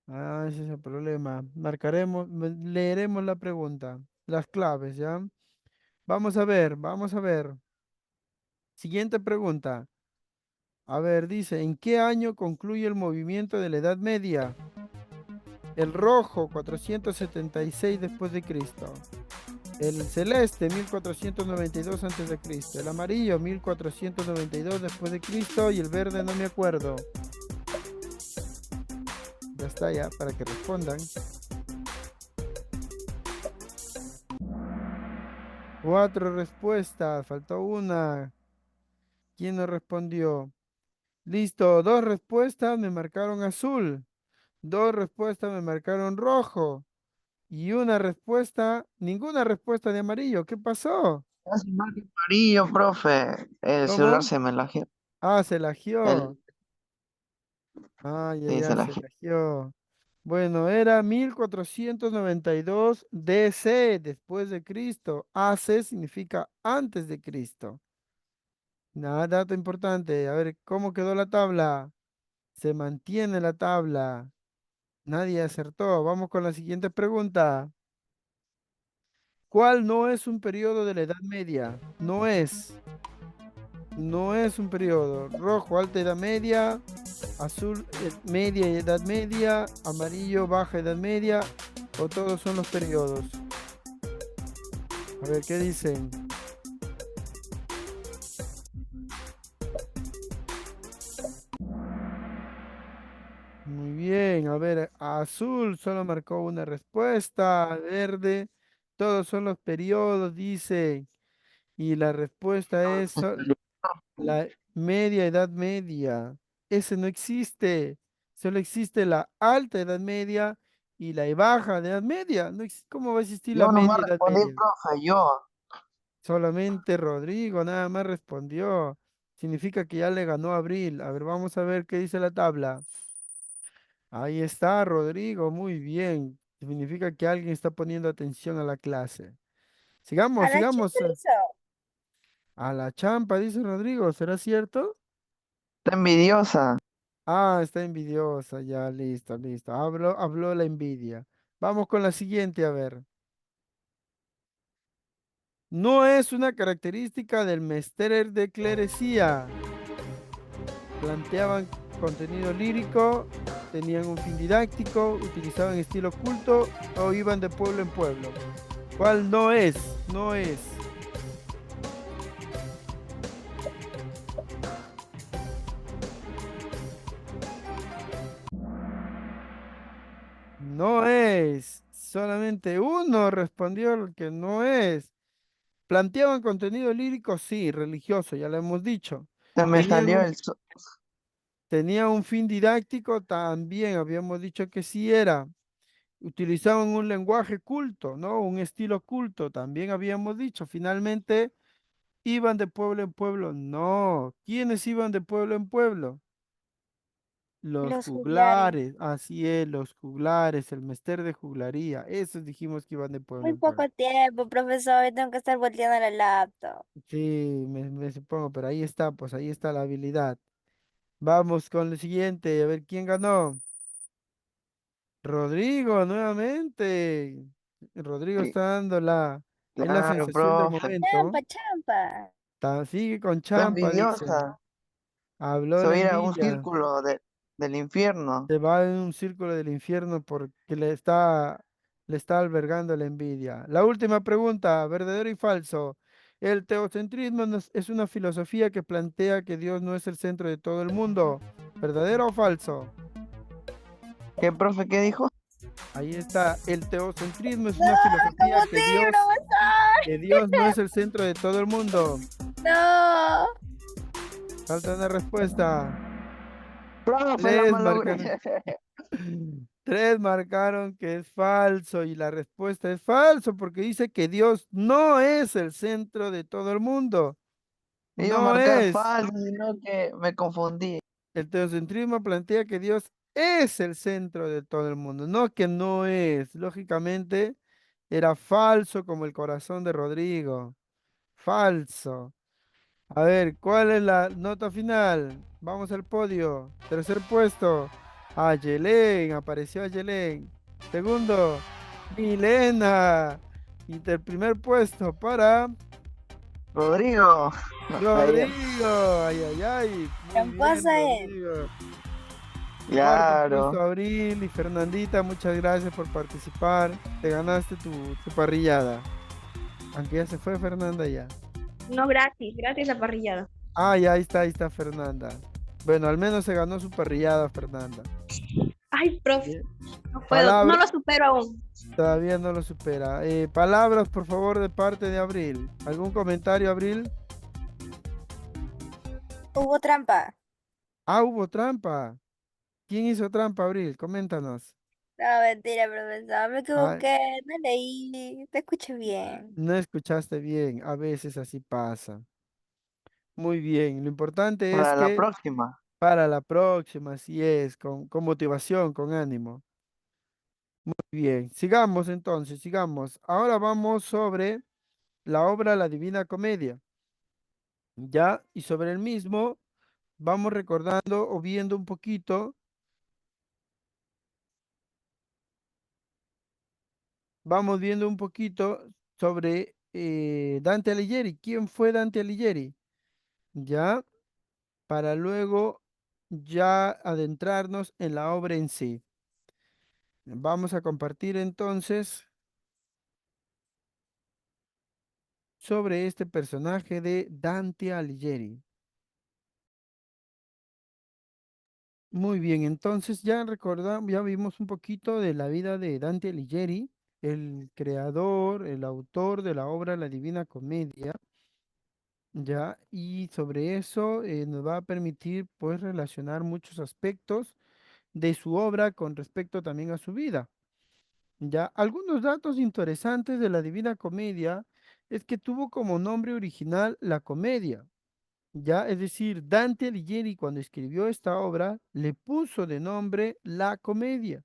Ah, ese es el problema. Marcaremos, leeremos la pregunta, las claves, ¿ya? Vamos a ver, vamos a ver. Siguiente pregunta. A ver, dice, ¿en qué año concluye el movimiento de la Edad Media? El rojo, 476 después de Cristo. El celeste, 1492 antes de Cristo. El amarillo, 1492 después de Cristo. Y el verde, no me acuerdo. Ya está, ya, para que respondan. 4 respuestas, faltó una. ¿Quién no respondió? Listo, 2 respuestas me marcaron azul. 2 respuestas me marcaron rojo. Y una respuesta, ninguna respuesta de amarillo. ¿Qué pasó?
Casi marca amarillo, profe. El celular
¿Cómo?
se me lajeó.
Ah, se lagió.
El,
Ah, ya,
sí, se
ya, se
lajeó.
lagió. Bueno, era 1492 DC, después de Cristo. AC significa antes de Cristo. Nada, dato importante. A ver, ¿cómo quedó la tabla? Se mantiene la tabla. Nadie acertó. Vamos con la siguiente pregunta. ¿Cuál no es un periodo de la Edad Media? No es un periodo. Rojo, alta Edad Media. Azul, media y Edad Media. Amarillo, baja Edad Media. O todos son los periodos. A ver, ¿qué dicen? Muy bien, a ver, azul solo marcó una respuesta, verde, todos son los periodos, dice, y la respuesta es la media edad media. Ese no existe, solo existe la alta edad media y la baja edad media. No ¿cómo va a existir la
Yo nomás
media edad
respondí,
media?
profe, yo.
Solamente Rodrigo nada más respondió. Significa que ya le ganó a Abril. A ver, vamos a ver qué dice la tabla. Ahí está, Rodrigo, muy bien. Significa que alguien está poniendo atención a la clase.
A
Sigamos,
la
sigamos.
chorizo.
A la champa, dice Rodrigo, ¿será cierto?
Está envidiosa.
Ah, está envidiosa, ya, listo, listo. Habló la envidia. Vamos con la siguiente, a ver. No es una característica del Mesterer de Clerecía. Planteaban contenido lírico, tenían un fin didáctico, utilizaban estilo culto o iban de pueblo en pueblo. ¿Cuál no es? No es. No es. Solamente uno respondió el que no es. Planteaban contenido lírico, sí, religioso, ya lo hemos dicho.
Se me
Tenían
salió
un,
el...
tenían un fin didáctico, también habíamos dicho que sí era. Utilizaban un lenguaje culto, ¿no? Un estilo culto, también habíamos dicho. Finalmente, iban de pueblo en pueblo. No. ¿Quiénes iban de pueblo en pueblo? Los
Los juglares.
juglares, así es, los juglares, el mester de juglaría. Esos dijimos que iban de pueblo
Muy
en pueblo.
poco tiempo, profesor. Hoy tengo que estar volteando la laptop.
Sí, me supongo, pero ahí está, pues ahí está la habilidad. Vamos con el siguiente, a ver quién ganó. Rodrigo, nuevamente. Rodrigo
Sí,
está dando es la
claro,
sensación del
profe.
momento.
Champa, champa.
Sigue con
Está
champa, dice.
envidiosa.
Habló
Se va
la
a ir a un
envidia.
círculo del infierno.
Se va en un círculo del infierno porque le está albergando la envidia. La última pregunta, verdadero y falso. El teocentrismo es una filosofía que plantea que Dios no es el centro de todo el mundo. ¿Verdadero o falso?
¿Qué, profe, qué dijo?
Ahí está. El teocentrismo es
No,
una filosofía
como sí, profesor.
que Dios no es el centro de todo el mundo.
No.
Falta una respuesta.
Profe, la
Tres
malogré.
marcaron. Tres marcaron que es falso y la respuesta es falso porque dice que Dios no es el centro de todo el mundo.
Iba a
No
marcar
es.
falso, sino que me confundí.
El teocentrismo plantea que Dios es el centro de todo el mundo, no que no es. Lógicamente era falso como el corazón de Rodrigo. Falso. A ver, ¿cuál es la nota final? Vamos al podio. Tercer puesto. Ayelén, apareció Ayelén. Segundo, Milena. Y el primer puesto para
Rodrigo. Ahí,
Rodrigo. Ay, ay, ay. Muy bien,
Tramposa es.
Rodrigo. Cuarto puesto,
claro.
Abril y Fernandita. Muchas gracias por participar. Te ganaste tu parrillada. Aunque ya se fue Fernanda ya.
No, gratis, gratis la parrillada.
Ah, ya ahí está Fernanda. Bueno, al menos se ganó su parrillada, Fernanda.
Ay, profe,
Bien.
no puedo, no
Palabra,
lo supero aún.
todavía no lo supera. Palabras, por favor, de parte de Abril. ¿Algún comentario, Abril?
Hubo trampa.
Ah, hubo trampa. ¿Quién hizo trampa, Abril? Coméntanos.
No, mentira, profesor, me
Ah,
equivoqué, no leí, te escuché bien.
no escuchaste bien, a veces así pasa. Muy bien, lo importante es
Para la
que
próxima.
para la próxima, así es, con motivación, con ánimo. Muy bien, sigamos entonces, sigamos. Ahora vamos sobre la obra La Divina Comedia, ¿ya? Y sobre el mismo vamos recordando o viendo un poquito, vamos viendo un poquito sobre Dante Alighieri. ¿Quién fue Dante Alighieri? ¿Ya? Para luego ya adentrarnos en la obra en sí. Vamos a compartir entonces sobre este personaje de Dante Alighieri. Muy bien, entonces ya recordamos, ya vimos un poquito de la vida de Dante Alighieri, el creador, el autor de la obra La Divina Comedia, ya, y sobre eso nos va a permitir pues relacionar muchos aspectos de su obra con respecto también a su vida. Ya, algunos datos interesantes de la Divina Comedia es que tuvo como nombre original la comedia. Ya, es decir, Dante Alighieri cuando escribió esta obra le puso de nombre La Comedia.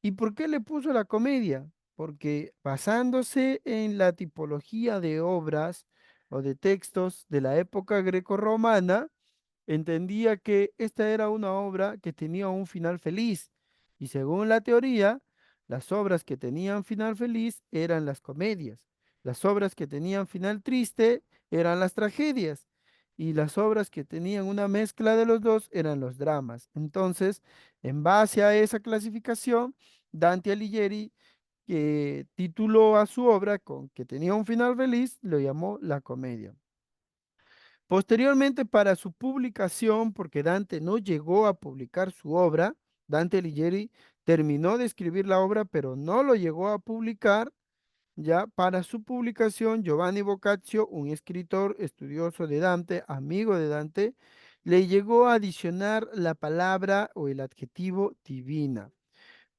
¿Y por qué le puso la comedia? Porque basándose en la tipología de obras o de textos de la época grecorromana, entendía que esta era una obra que tenía un final feliz. Y según la teoría, las obras que tenían final feliz eran las comedias. Las obras que tenían final triste eran las tragedias. Y las obras que tenían una mezcla de los dos eran los dramas. Entonces, en base a esa clasificación, Dante Alighieri, que tituló a su obra con que tenía un final feliz, lo llamó la comedia. Posteriormente, para su publicación, porque Dante no llegó a publicar su obra, Dante Alighieri terminó de escribir la obra, pero no lo llegó a publicar. Ya para su publicación, Giovanni Boccaccio, un escritor estudioso de Dante, amigo de Dante, le llegó a adicionar la palabra o el adjetivo divina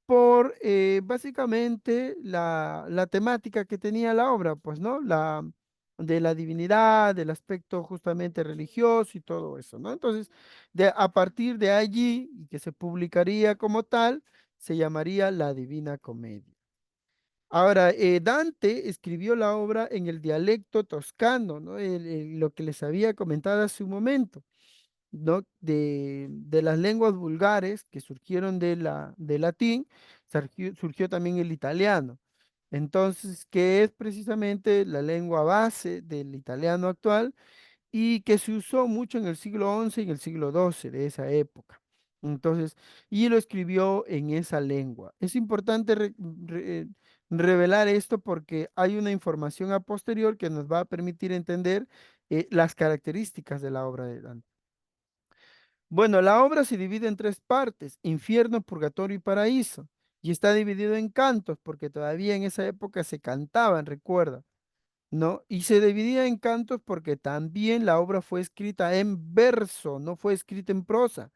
por básicamente la temática que tenía la obra, pues, ¿no? De la divinidad, del aspecto justamente religioso y todo eso, ¿no? Entonces, a partir de allí, y que se publicaría como tal, se llamaría la Divina Comedia. Ahora, Dante escribió la obra en el dialecto toscano, ¿no? Lo que les había comentado hace un momento, ¿no? De las lenguas vulgares que surgieron del latín, surgió también el italiano. Entonces, que es precisamente la lengua base del italiano actual y que se usó mucho en el siglo XI y en el siglo XII de esa época. Entonces, y lo escribió en esa lengua. Es importante revelar esto porque hay una información a posterior que nos va a permitir entender las características de la obra de Dante. Bueno, la obra se divide en tres partes, infierno, purgatorio y paraíso, y está dividido en cantos, porque todavía en esa época se cantaban, recuerda, ¿no? Y se dividía en cantos porque también la obra fue escrita en verso, no fue escrita en prosa,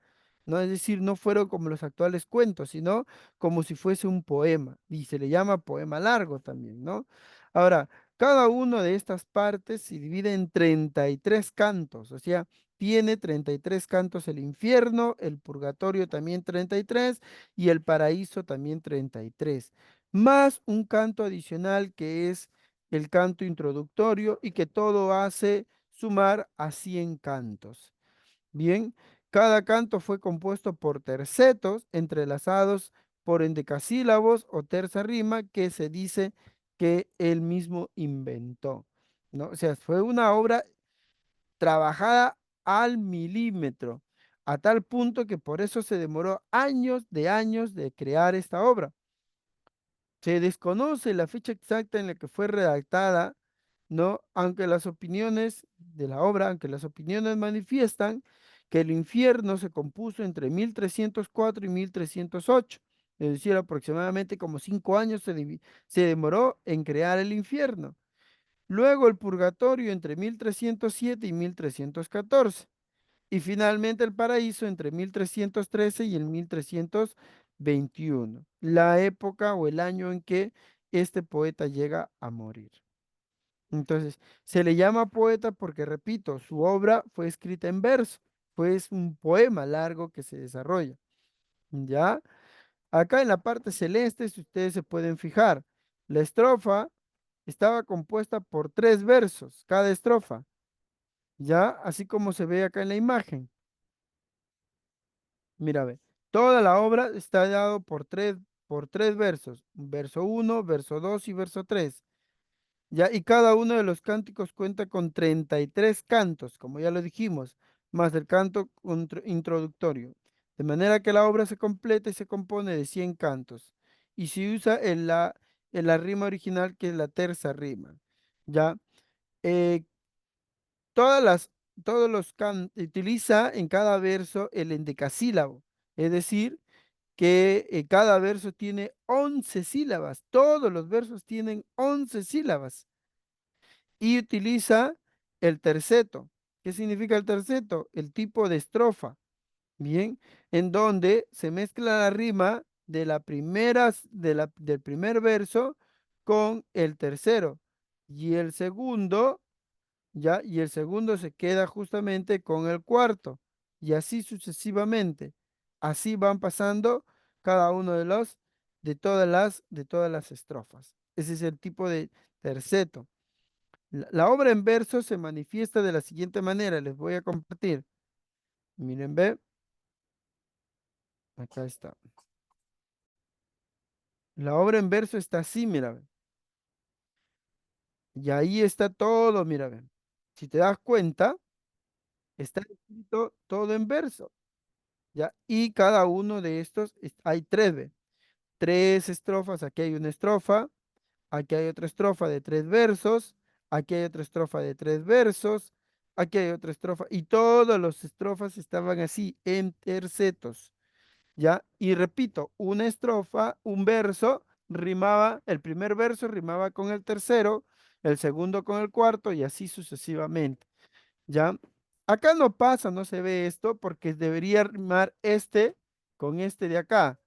¿no? Es decir, no fueron como los actuales cuentos, sino como si fuese un poema, y se le llama poema largo también, ¿no? Ahora, cada una de estas partes se divide en 33 cantos, o sea, tiene 33 cantos el infierno, el purgatorio también 33 y el paraíso también 33, más un canto adicional que es el canto introductorio y que todo hace sumar a 100 cantos. Bien, cada canto fue compuesto por tercetos entrelazados por endecasílabos o terza rima que se dice que él mismo inventó, ¿no? O sea, fue una obra trabajada al milímetro, a tal punto que por eso se demoró años de crear esta obra. Se desconoce la fecha exacta en la que fue redactada, ¿no? Aunque las opiniones de la obra, aunque las opiniones manifiestan que el infierno se compuso entre 1304 y 1308, es decir, aproximadamente como 5 años se demoró en crear el infierno. Luego el purgatorio entre 1307 y 1314. Y finalmente el paraíso entre 1313 y el 1320. 1821, la época o el año en que este poeta llega a morir. Entonces, se le llama poeta porque, repito, su obra fue escrita en verso, pues un poema largo que se desarrolla. ¿Ya? Acá en la parte celeste, si ustedes se pueden fijar, la estrofa estaba compuesta por 3 versos, cada estrofa, ¿ya? Así como se ve acá en la imagen. Mira, ve, toda la obra está dado por tres versos, verso 1, verso 2 y verso 3. Ya, y cada uno de los cánticos cuenta con 33 cantos, como ya lo dijimos, más el canto introductorio. De manera que la obra se completa y se compone de 100 cantos. Y se usa en la rima original, que es la terza rima. Ya, Eh, todas las, todos los utiliza en cada verso el endecasílabo, es decir, que cada verso tiene 11 sílabas. Todos los versos tienen 11 sílabas y utiliza el terceto. ¿Qué significa el terceto? El tipo de estrofa, ¿bien? En donde se mezcla la rima de la del primer verso con el tercero y el segundo, ¿ya? Y el segundo se queda justamente con el cuarto y así sucesivamente. Así van pasando cada uno de todas las estrofas. Ese es el tipo de terceto. La obra en verso se manifiesta de la siguiente manera, les voy a compartir. Miren, ve, acá está. La obra en verso está así, mira, ve. Y ahí está todo, mira, ve. Si te das cuenta, está escrito todo en verso, ¿ya? Y cada uno de estos, hay tres, ve. 3 estrofas, aquí hay una estrofa, aquí hay otra estrofa de 3 versos, aquí hay otra estrofa de 3 versos, aquí hay otra estrofa, y todas las estrofas estaban así, en tercetos. ¿Ya? Y repito, una estrofa, un verso rimaba, el primer verso rimaba con el tercero, el segundo con el cuarto y así sucesivamente, ¿ya? Acá no pasa, no se ve esto porque debería rimar este con este de acá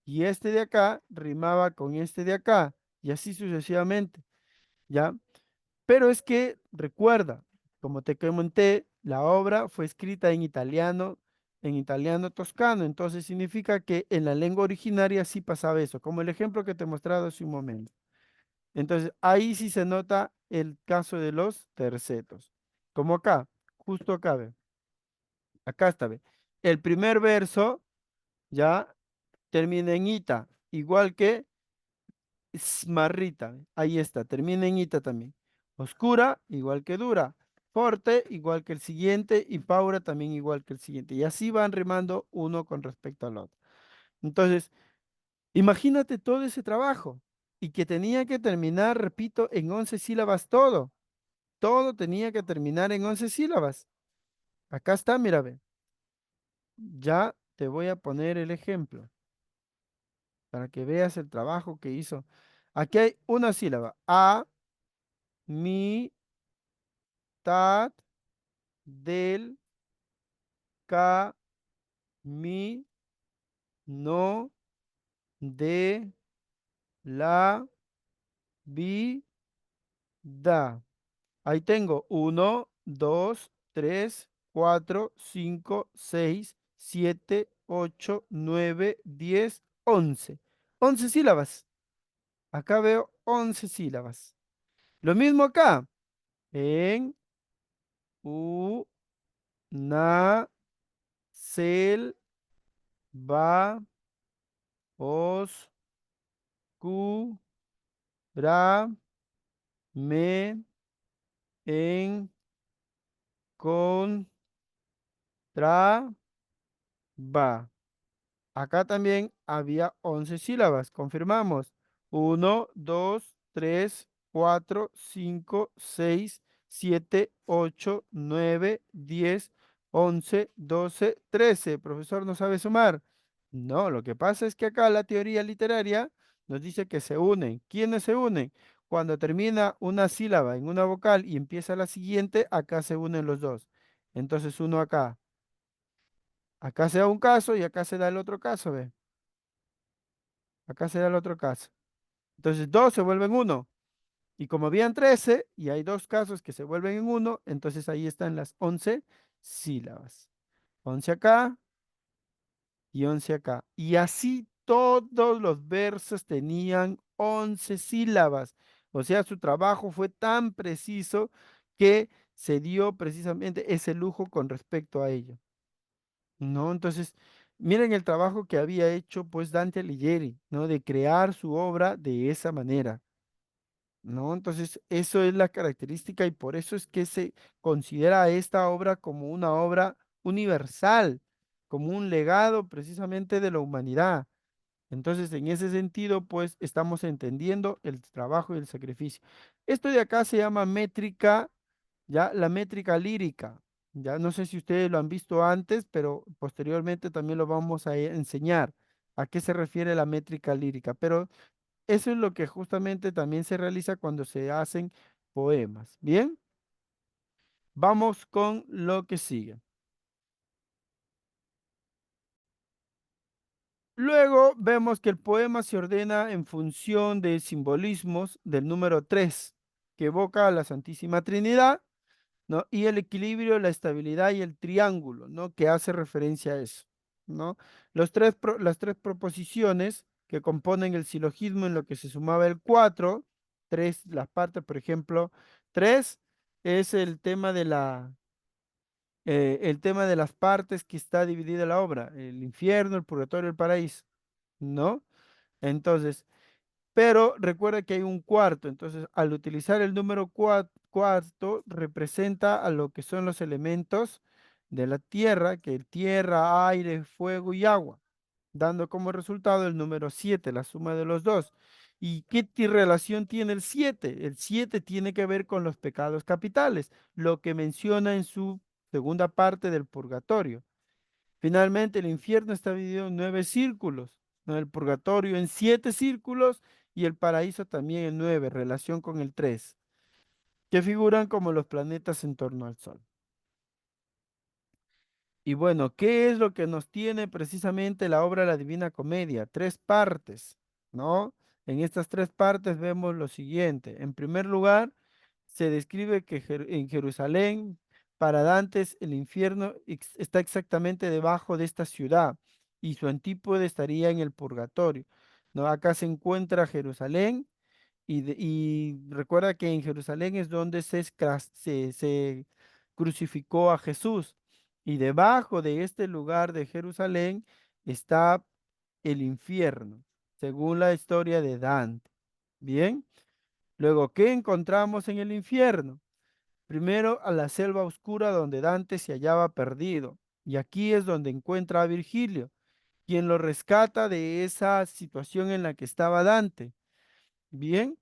y este de acá rimaba con este de acá y así sucesivamente, ¿ya? Pero es que recuerda, como te comenté, la obra fue escrita en italiano toscano, entonces significa que en la lengua originaria sí pasaba eso, como el ejemplo que te he mostrado hace un momento. Entonces ahí sí se nota el caso de los tercetos, como acá, justo acá, ve. Acá está, ve. El primer verso ya termina en ita, igual que Smarrita, ahí está, termina en ita también. Oscura, igual que dura. Forte, igual que el siguiente. Y paura, también igual que el siguiente. Y así van rimando uno con respecto al otro. Entonces, imagínate todo ese trabajo. Y que tenía que terminar, repito, en 11 sílabas todo. Todo tenía que terminar en 11 sílabas. Acá está, mira, ve. Ya te voy a poner el ejemplo para que veas el trabajo que hizo. Aquí hay una sílaba. A, mi, tad, del, ca, mi, no, de, la, vi, da. Ahí tengo 1, 2, 3, 4, 5, 6, 7, 8, 9, 10, 11. 11 sílabas. Acá veo 11 sílabas. Lo mismo acá. En, u, na, cel, va, os, cu, ra, me, en, con, tra, va. Acá también había 11 sílabas. Confirmamos. 1, 2, 3, 4, 5, 6, 7, 8, 9, 10, 11, 12, 13. Profesor, ¿no sabe sumar? No, lo que pasa es que acá la teoría literaria nos dice que se unen. ¿Quiénes se unen? Cuando termina una sílaba en una vocal y empieza la siguiente, acá se unen los dos. Entonces uno acá. Acá se da un caso y acá se da el otro caso, ¿ve? Acá se da el otro caso. Entonces 2 se vuelven 1. Y como habían 13 y hay dos casos que se vuelven en 1, entonces ahí están las 11 sílabas. 11 acá y 11 acá. Y así todos los versos tenían 11 sílabas. O sea, su trabajo fue tan preciso que se dio precisamente ese lujo con respecto a ello. ¿No? Entonces, miren el trabajo que había hecho pues Dante Alighieri, ¿no? De crear su obra de esa manera. ¿No? Entonces, eso es la característica y por eso es que se considera esta obra como una obra universal, como un legado precisamente de la humanidad. Entonces, en ese sentido, pues estamos entendiendo el trabajo y el sacrificio. Esto de acá se llama métrica, ya la métrica lírica. Ya no sé si ustedes lo han visto antes, pero posteriormente también lo vamos a enseñar a qué se refiere la métrica lírica. Pero eso es lo que justamente también se realiza cuando se hacen poemas. Bien, vamos con lo que sigue. Luego vemos que el poema se ordena en función de simbolismos del número 3, que evoca a la Santísima Trinidad, ¿no? Y el equilibrio, la estabilidad y el triángulo, ¿no? Que hace referencia a eso, ¿no? Las tres proposiciones que componen el silogismo en lo que se sumaba el 4, tres, las partes, por ejemplo, 3 es el tema de las partes que está dividida la obra, el infierno, el purgatorio, el paraíso, ¿no? Entonces, pero recuerda que hay un cuarto, entonces al utilizar el número cuarto representa a lo que son los elementos de la tierra, que es tierra, aire, fuego y agua, dando como resultado el número 7, la suma de los dos. ¿Y qué relación tiene el 7? El 7 tiene que ver con los pecados capitales, lo que menciona en su segunda parte del purgatorio. Finalmente, el infierno está dividido en 9 círculos, ¿no? El purgatorio en 7 círculos y el paraíso también en 9, relación con el 3, que figuran como los planetas en torno al Sol. Y bueno, ¿qué es lo que nos tiene precisamente la obra de la Divina Comedia? Tres partes, ¿no? En estas tres partes vemos lo siguiente. En primer lugar, se describe que en Jerusalén, para Dantes, el infierno está exactamente debajo de esta ciudad y su antípode estaría en el purgatorio, ¿no? Acá se encuentra Jerusalén y recuerda que en Jerusalén es donde se crucificó a Jesús. Y debajo de este lugar de Jerusalén está el infierno, según la historia de Dante. Bien, luego, ¿qué encontramos en el infierno? Primero, a la selva oscura donde Dante se hallaba perdido. Y aquí es donde encuentra a Virgilio, quien lo rescata de esa situación en la que estaba Dante. Bien,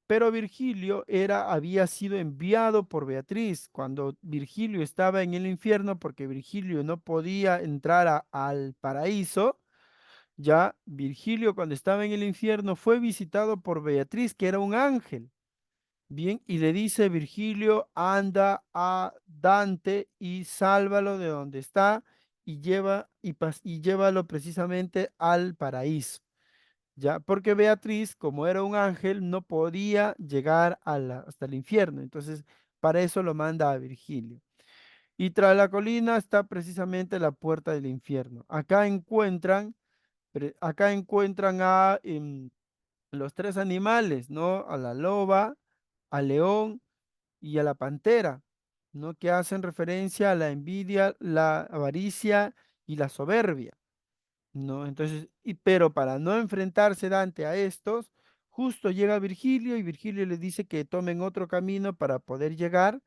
pero Virgilio había sido enviado por Beatriz cuando Virgilio estaba en el infierno porque Virgilio no podía entrar al paraíso. Ya Virgilio cuando estaba en el infierno fue visitado por Beatriz, que era un ángel. Bien, y le dice Virgilio, anda a Dante y sálvalo de donde está y llévalo precisamente al paraíso. Ya, porque Beatriz, como era un ángel, no podía llegar hasta el infierno. Entonces, para eso lo manda a Virgilio. Y tras la colina está precisamente la puerta del infierno. Acá encuentran a los tres animales, ¿no? A la loba, al león y a la pantera, ¿no? Que hacen referencia a la envidia, la avaricia y la soberbia. ¿No? Entonces, pero para no enfrentarse Dante a estos, justo llega Virgilio y Virgilio le dice que tomen otro camino para poder llegar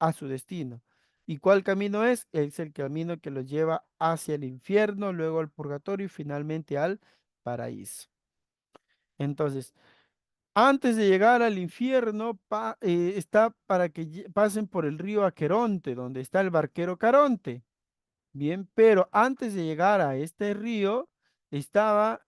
a su destino. ¿Y cuál camino es? Es el camino que los lleva hacia el infierno, luego al purgatorio y finalmente al paraíso. Entonces, antes de llegar al infierno, está para que pasen por el río Aqueronte, donde está el barquero Caronte. Bien, pero antes de llegar a este río estaba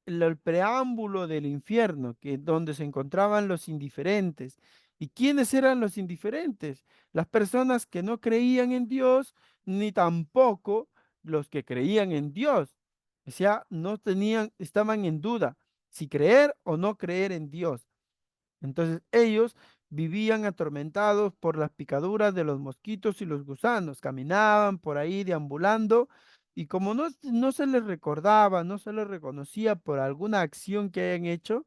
el preámbulo del infierno, donde se encontraban los indiferentes. ¿Y quiénes eran los indiferentes? Las personas que no creían en Dios, ni tampoco los que creían en Dios. O sea, no tenían, estaban en duda. si creer o no creer en Dios. Entonces ellos vivían atormentados por las picaduras de los mosquitos y los gusanos, caminaban por ahí deambulando y como no se les recordaba, no se les reconocía por alguna acción que hayan hecho,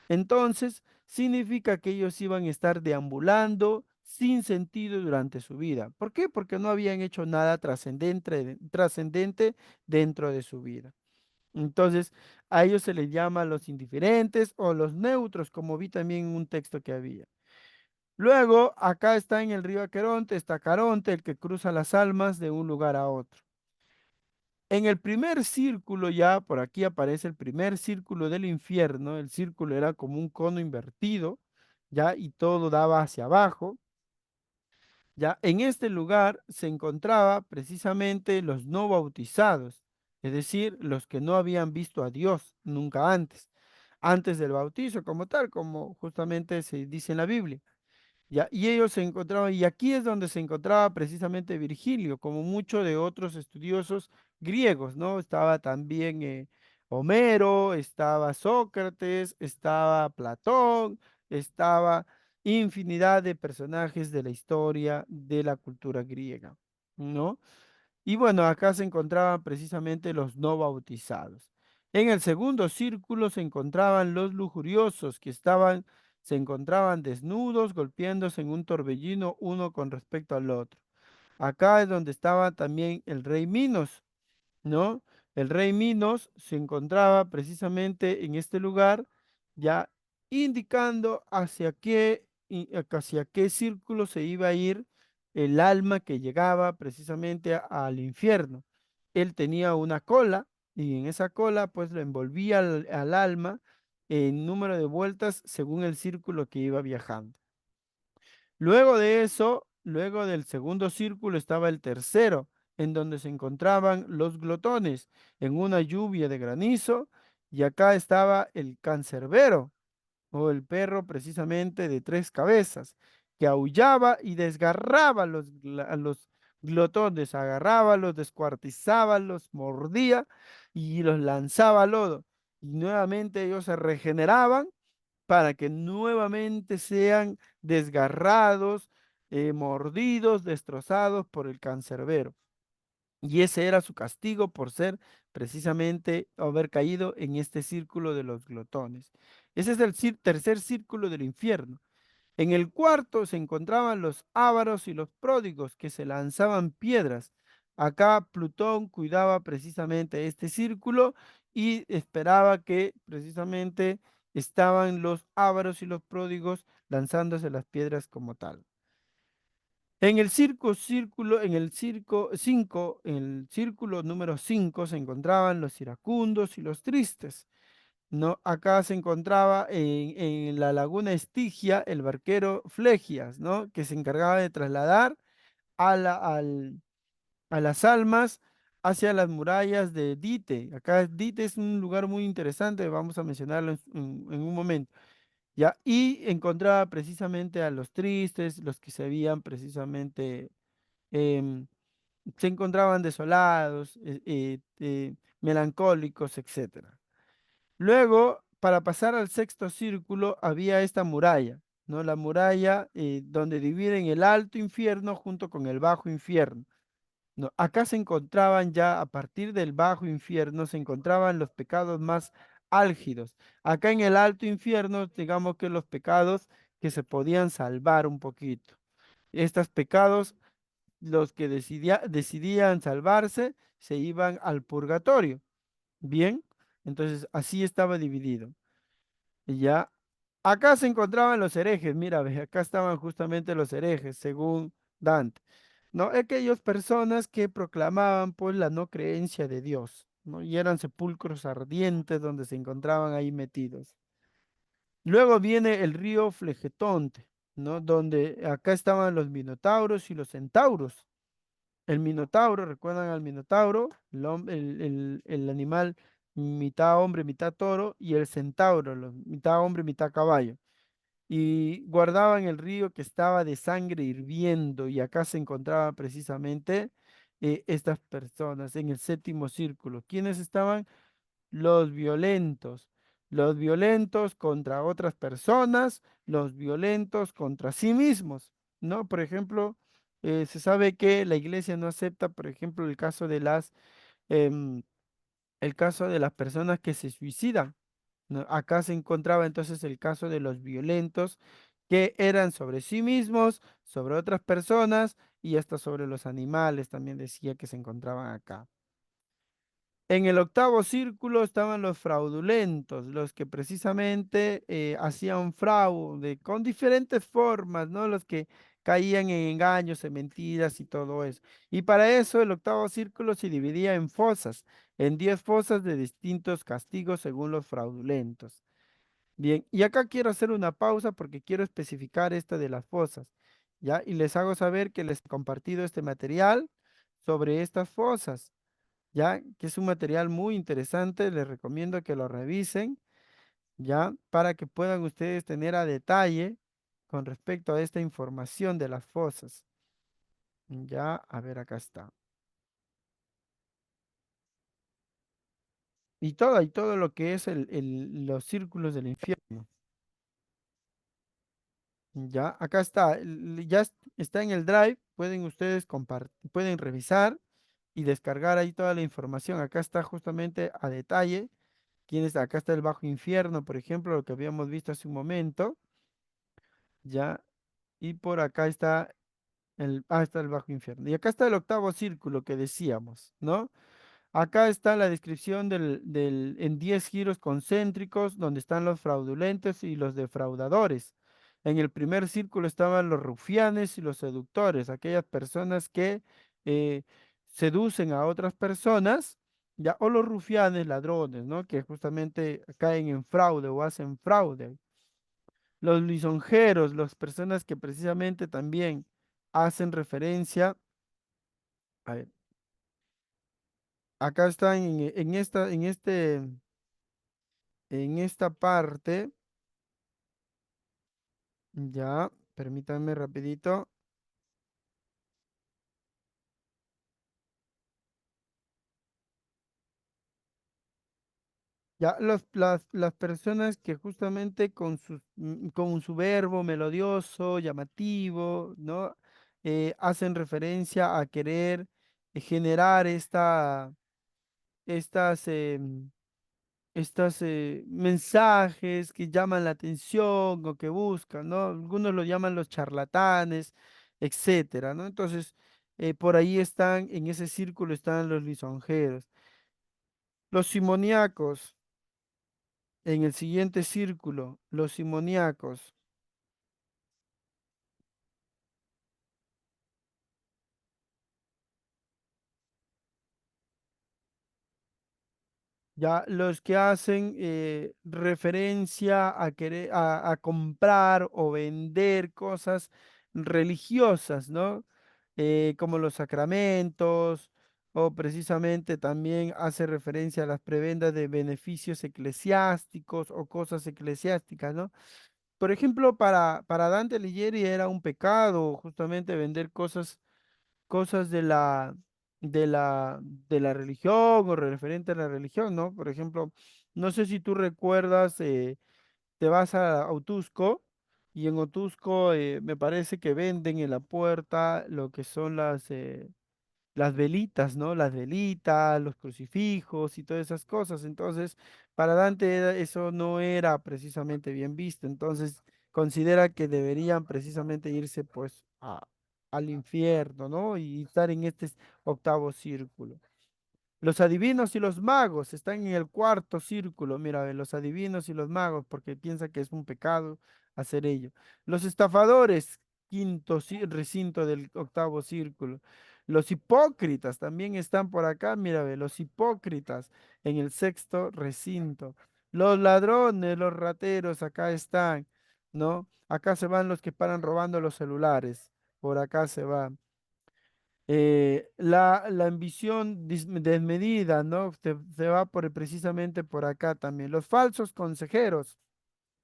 entonces significa que ellos iban a estar deambulando sin sentido durante su vida. ¿Por qué? Porque no habían hecho nada trascendente dentro de su vida. Entonces, a ellos se les llama los indiferentes o los neutros, como vi también en un texto que había. Luego, acá está en el río Aqueronte, está Caronte, el que cruza las almas de un lugar a otro. En el primer círculo, ya por aquí aparece el primer círculo del infierno. El círculo era como un cono invertido, ya, y todo daba hacia abajo. Ya, en este lugar se encontraba precisamente los no bautizados, es decir, los que no habían visto a Dios nunca antes del bautizo como tal, como justamente se dice en la Biblia. Ya, y ellos se encontraban, y aquí es donde se encontraba precisamente Virgilio, como muchos de otros estudiosos griegos, ¿no? Estaba también Homero, estaba Sócrates, estaba Platón, estaba infinidad de personajes de la historia de la cultura griega, ¿no? Y bueno, acá se encontraban precisamente los no bautizados. En el segundo círculo se encontraban los lujuriosos se encontraban desnudos, golpeándose en un torbellino uno con respecto al otro. Acá es donde estaba también el rey Minos, ¿no? El rey Minos se encontraba precisamente en este lugar, ya indicando hacia qué círculo se iba a ir el alma que llegaba precisamente al infierno. Él tenía una cola y en esa cola pues lo envolvía al alma en número de vueltas según el círculo que iba viajando. Luego de eso, luego del segundo círculo estaba el tercero, en donde se encontraban los glotones en una lluvia de granizo, y acá estaba el cancerbero, o el perro precisamente de tres cabezas, que aullaba y desgarraba a los glotones, agarraba, los descuartizaba, los mordía y los lanzaba al lodo. Y nuevamente ellos se regeneraban para que nuevamente sean desgarrados, mordidos, destrozados por el cancerbero. Y ese era su castigo por ser precisamente haber caído en este círculo de los glotones. Ese es el tercer círculo del infierno. En el cuarto se encontraban los ávaros y los pródigos que se lanzaban piedras. Acá Plutón cuidaba precisamente este círculo y esperaba que precisamente estaban los ávaros y los pródigos lanzándose las piedras como tal. En el en el circo 5, en el círculo número 5 se encontraban los iracundos y los tristes. No, acá se encontraba en la laguna Estigia el barquero Flegias, ¿no? Que se encargaba de trasladar a las almas hacia las murallas de Dite. Acá Dite es un lugar muy interesante, vamos a mencionarlo en un momento. ¿Ya? Y encontraba precisamente a los tristes, los que se habían precisamente, em, se encontraban desolados, melancólicos, etcétera. Luego, para pasar al sexto círculo, había esta muralla, ¿no? La muralla donde dividen el alto infierno junto con el bajo infierno. ¿No? Acá se encontraban ya, a partir del bajo infierno, se encontraban los pecados más álgidos. Acá en el alto infierno, digamos que los pecados que se podían salvar un poquito. Estos pecados, los que decidían salvarse, se iban al purgatorio. Bien, entonces así estaba dividido. Y ya, acá se encontraban los herejes, mira, ve, acá estaban justamente los herejes, según Dante. No, aquellas personas que proclamaban pues la no creencia de Dios, ¿no? Y eran sepulcros ardientes donde se encontraban ahí metidos. Luego viene el río Flegetonte, ¿no? Donde acá estaban los minotauros y los centauros. El minotauro, ¿recuerdan al minotauro? El animal mitad hombre, mitad toro, y el centauro, mitad hombre, mitad caballo. Y guardaban el río que estaba de sangre hirviendo, y acá se encontraban precisamente estas personas en el séptimo círculo. ¿Quiénes estaban? Los violentos, los violentos contra otras personas, los violentos contra sí mismos, ¿no? Por ejemplo, se sabe que la iglesia no acepta, por ejemplo, em, el caso de las personas que se suicidan, ¿no? Acá se encontraba entonces el caso de los violentos que eran sobre sí mismos, sobre otras personas y hasta sobre los animales, también decía que se encontraban acá. En el octavo círculo estaban los fraudulentos, los que precisamente hacían fraude con diferentes formas, ¿no? Los que caían en engaños, en mentiras y todo eso. Y para eso el octavo círculo se dividía en fosas, en 10 fosas de distintos castigos según los fraudulentos. Bien, y acá quiero hacer una pausa porque quiero especificar esta de las fosas, ¿ya? Y les hago saber que les he compartido este material sobre estas fosas, ¿ya? Que es un material muy interesante, les recomiendo que lo revisen, ¿ya? Para que puedan ustedes tener a detalle con respecto a esta información de las fosas. Ya, a ver, acá está. Y todo lo que es los círculos del infierno. Ya, acá está, está en el Drive, pueden ustedes pueden revisar y descargar ahí toda la información. Acá está justamente a detalle. Acá está el bajo infierno, por ejemplo, lo que habíamos visto hace un momento, ya, y por acá está está el bajo infierno. Y acá está el octavo círculo que decíamos, ¿no? Acá está la descripción en 10 giros concéntricos donde están los fraudulentos y los defraudadores. En el primer círculo estaban los rufianes y los seductores, aquellas personas que eh, seducen a otras personas, ya, o los rufianes, ladrones, ¿no? Que justamente caen en fraude o hacen fraude. Los lisonjeros, las personas que precisamente también hacen referencia, a ver, acá está en esta parte, ya, permítanme rapidito, ya, las personas que justamente con su verbo melodioso, llamativo, ¿no? Hacen referencia a querer generar estas, estos mensajes que llaman la atención o que buscan, ¿no? Algunos lo llaman los charlatanes, etcétera, ¿no? Entonces, por ahí están, en ese círculo están los lisonjeros. Los simoníacos, en el siguiente círculo, los simoníacos, ya los que hacen referencia a querer, a comprar o vender cosas religiosas, ¿no? Como los sacramentos, o precisamente también hace referencia a las prebendas de beneficios eclesiásticos o cosas eclesiásticas, ¿no? Por ejemplo, para Dante Alighieri era un pecado justamente vender cosas de la religión o referente a la religión, ¿no? Por ejemplo, no sé si tú recuerdas, te vas a Otusco y en Otusco me parece que venden en la puerta lo que son las velitas, ¿no? Las velitas, los crucifijos y todas esas cosas. Entonces, para Dante eso no era precisamente bien visto. Entonces, considera que deberían precisamente irse pues al infierno, ¿no? Y estar en este octavo círculo. Los adivinos y los magos están en el cuarto círculo. Mira, ve, los adivinos y los magos, porque piensa que es un pecado hacer ello. Los estafadores, quinto recinto del octavo círculo. Los hipócritas también están por acá. Mira, ve, los hipócritas en el sexto recinto. Los ladrones, los rateros, acá están, ¿no? Acá se van los que paran robando los celulares. Por acá se van la ambición desmedida, ¿no? Se va precisamente por acá también. Los falsos consejeros,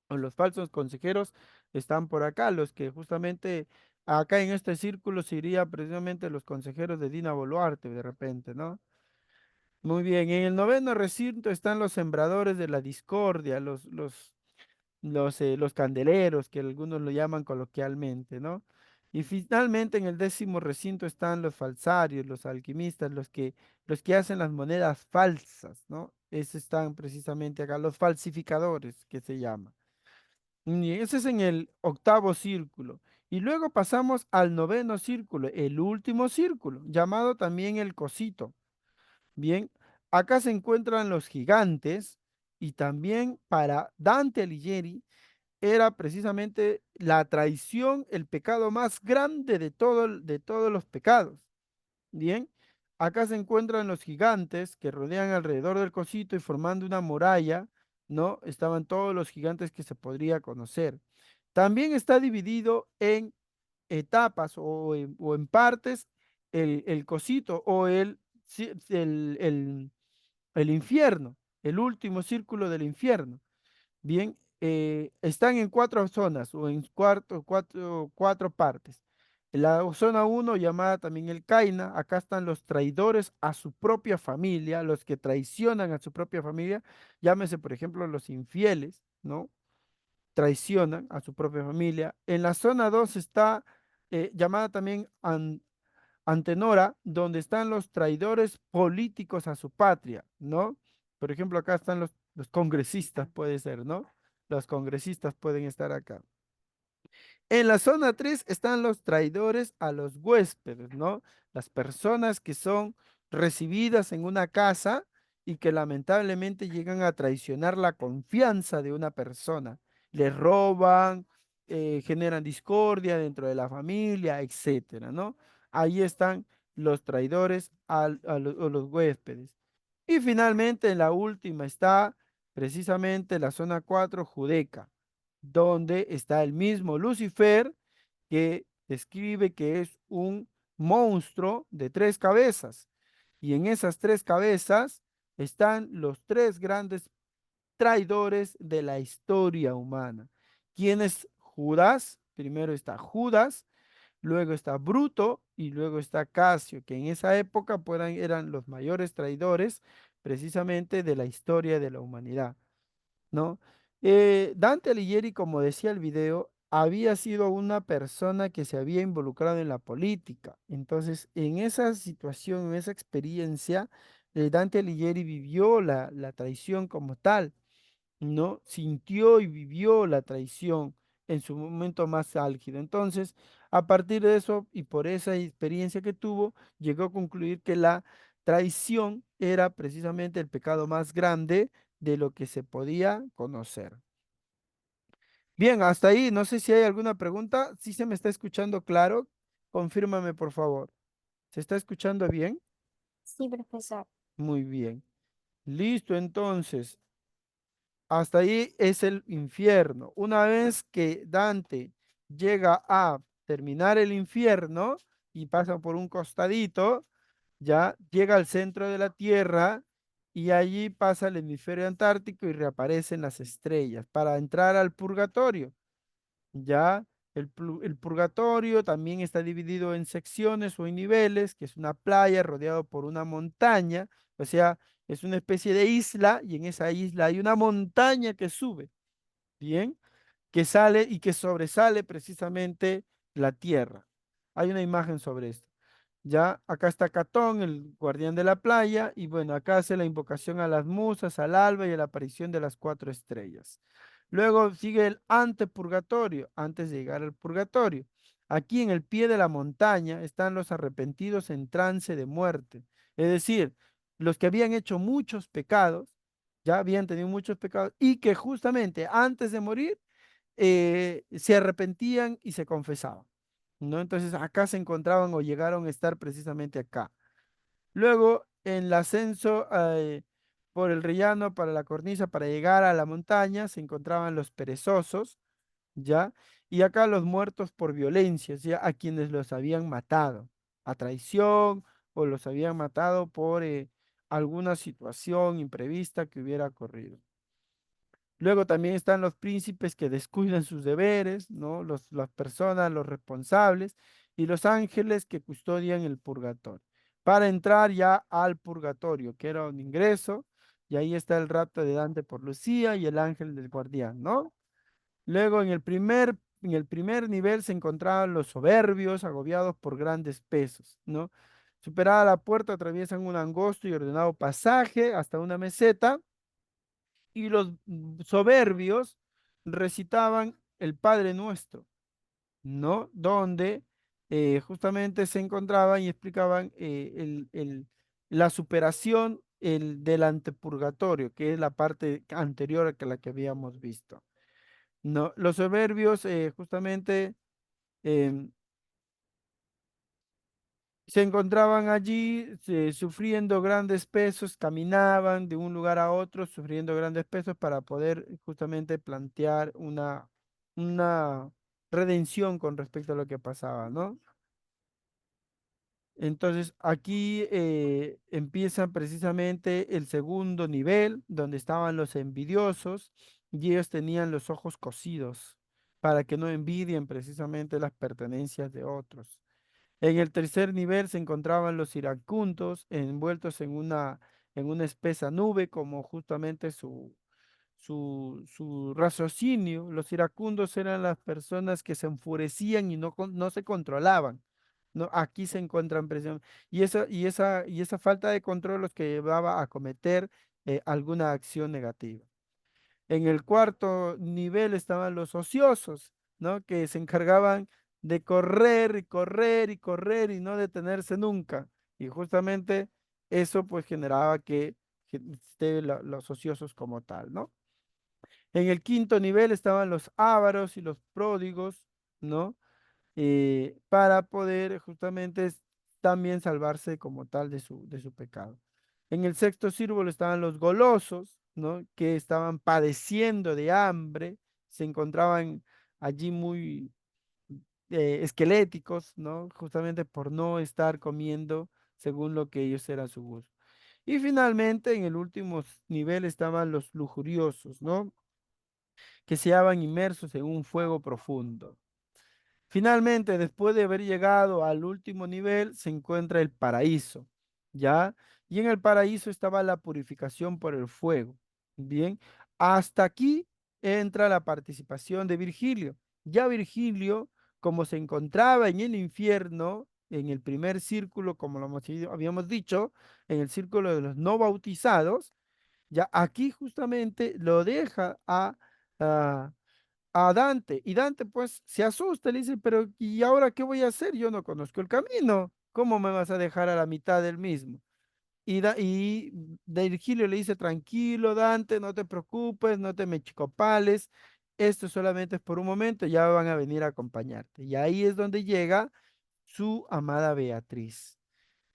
o los falsos consejeros están por acá, los que justamente acá en este círculo se iría precisamente los consejeros de Dina Boluarte de repente, ¿no? Muy bien, en el noveno recinto están los sembradores de la discordia, los candeleros, que algunos lo llaman coloquialmente, ¿no? Y finalmente en el décimo recinto están los falsarios, los alquimistas, los que hacen las monedas falsas, ¿no? Esos están precisamente acá, los falsificadores, que se llama. Y ese es en el octavo círculo. Y luego pasamos al noveno círculo, el último círculo, llamado también el cosito. Bien, acá se encuentran los gigantes y también para Dante Alighieri era precisamente la traición el pecado más grande de todos los pecados. Bien, acá se encuentran los gigantes que rodean alrededor del cosito y formando una muralla, ¿no? Estaban todos los gigantes que se podría conocer. También está dividido en etapas o en partes el cosito o el infierno, el último círculo del infierno. Bien, están en cuatro zonas o en cuatro partes. La zona uno, llamada también el Caina, acá están los traidores a su propia familia, los que traicionan a su propia familia, llámese por ejemplo los infieles, ¿no? Traicionan a su propia familia. En la zona 2 está llamada también Antenora, donde están los traidores políticos a su patria, ¿no? Por ejemplo, acá están los congresistas, puede ser, ¿no? Los congresistas pueden estar acá. En la zona 3 están los traidores a los huéspedes, ¿no? Las personas que son recibidas en una casa y que lamentablemente llegan a traicionar la confianza de una persona. Le roban, generan discordia dentro de la familia, etcétera, ¿no? Ahí están los traidores a los huéspedes. Y finalmente, en la última está precisamente la zona 4 Judeca, donde está el mismo Lucifer que describe que es un monstruo de tres cabezas. Y en esas tres cabezas están los tres grandes traidores de la historia humana. ¿Quién es Judas? Primero está Judas, luego está Bruto y luego está Casio, que en esa época eran los mayores traidores precisamente de la historia de la humanidad, ¿no? Dante Alighieri, como decía el video, había sido una persona que se había involucrado en la política. Entonces, en esa situación, en esa experiencia, Dante Alighieri vivió la traición como tal, ¿no? Sintió y vivió la traición en su momento más álgido. Entonces, a partir de eso y por esa experiencia que tuvo, llegó a concluir que la traición era precisamente el pecado más grande de lo que se podía conocer. Bien, hasta ahí, no sé si hay alguna pregunta. Si se me está escuchando claro, confírmame por favor. ¿Se está escuchando bien?
Sí, profesor.
Muy bien. Listo, entonces. Hasta ahí es el infierno. Una vez que Dante llega a terminar el infierno y pasa por un costadito, ya llega al centro de la Tierra y allí pasa el hemisferio antártico y reaparecen las estrellas para entrar al purgatorio. Ya el purgatorio también está dividido en secciones o en niveles, que es una playa rodeado por una montaña, o sea, es una especie de isla y en esa isla hay una montaña que sube, ¿bien? Que sale y que sobresale precisamente la tierra. Hay una imagen sobre esto. Ya acá está Catón, el guardián de la playa, y bueno, acá hace la invocación a las musas, al alba y a la aparición de las cuatro estrellas. Luego sigue el antepurgatorio, antes de llegar al purgatorio. Aquí en el pie de la montaña están los arrepentidos en trance de muerte, es decir, los que habían hecho muchos pecados, ya habían tenido muchos pecados, y que justamente antes de morir se arrepentían y se confesaban, ¿no? Entonces acá se encontraban o llegaron a estar precisamente acá. Luego, en el ascenso por el rellano para la cornisa para llegar a la montaña, se encontraban los perezosos, ¿ya? Y acá los muertos por violencia, ¿ya? A quienes los habían matado, a traición o los habían matado por alguna situación imprevista que hubiera ocurrido. Luego también están los príncipes que descuidan sus deberes, ¿no? Las personas, los responsables, y los ángeles que custodian el purgatorio. para entrar ya al purgatorio, que era un ingreso, y ahí está el rapto de Dante por Lucía y el ángel del guardián, ¿no? Luego en el primer nivel se encontraban los soberbios, agobiados por grandes pesos, ¿no? Superada la puerta, atraviesan un angosto y ordenado pasaje hasta una meseta, y los soberbios recitaban el Padre Nuestro, ¿no? Donde justamente se encontraban y explicaban la superación del antepurgatorio, que es la parte anterior a que la que habíamos visto. No, los soberbios justamente em, se encontraban allí sufriendo grandes pesos, caminaban de un lugar a otro sufriendo grandes pesos para poder justamente plantear una redención con respecto a lo que pasaba, ¿no? Entonces aquí empieza precisamente el segundo nivel, donde estaban los envidiosos y ellos tenían los ojos cosidos para que no envidien precisamente las pertenencias de otros. En el tercer nivel se encontraban los iracundos envueltos en una espesa nube, como justamente su raciocinio. Los iracundos eran las personas que se enfurecían y no se controlaban. ¿No? Aquí se encuentran presión. Y esa falta de control los que llevaba a cometer alguna acción negativa. En el cuarto nivel estaban los ociosos, ¿no? Que se encargaban de correr y correr y correr y no detenerse nunca. Y justamente eso pues generaba que esté los ociosos como tal, ¿no? En el quinto nivel estaban los ávaros y los pródigos, ¿no? Para poder justamente también salvarse como tal de su pecado. En el sexto círculo estaban los golosos, ¿no? Que estaban padeciendo de hambre, se encontraban allí muy esqueléticos, ¿no? Justamente por no estar comiendo según lo que ellos era su gusto. Y finalmente, en el último nivel estaban los lujuriosos, ¿no? Que se hallaban inmersos en un fuego profundo. Finalmente, después de haber llegado al último nivel, se encuentra el paraíso, ¿ya? Y en el paraíso estaba la purificación por el fuego. Bien, hasta aquí entra la participación de Virgilio. Ya Virgilio, como se encontraba en el infierno, en el primer círculo, como habíamos dicho, en el círculo de los no bautizados, ya aquí justamente lo deja a a Dante. Y Dante pues se asusta, le dice, pero ¿y ahora qué voy a hacer? Yo no conozco el camino. ¿Cómo me vas a dejar a la mitad del mismo? Y Virgilio le dice, tranquilo, Dante, no te preocupes, no te me chicopales. Esto solamente es por un momento, ya van a venir a acompañarte. Y ahí es donde llega su amada Beatriz,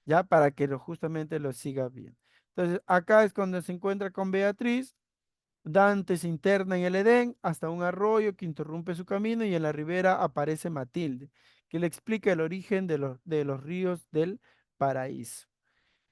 ya para que justamente lo siga bien. Entonces, acá es cuando se encuentra con Beatriz. Dante se interna en el Edén hasta un arroyo que interrumpe su camino y en la ribera aparece Matilde, que le explica el origen de los ríos del paraíso.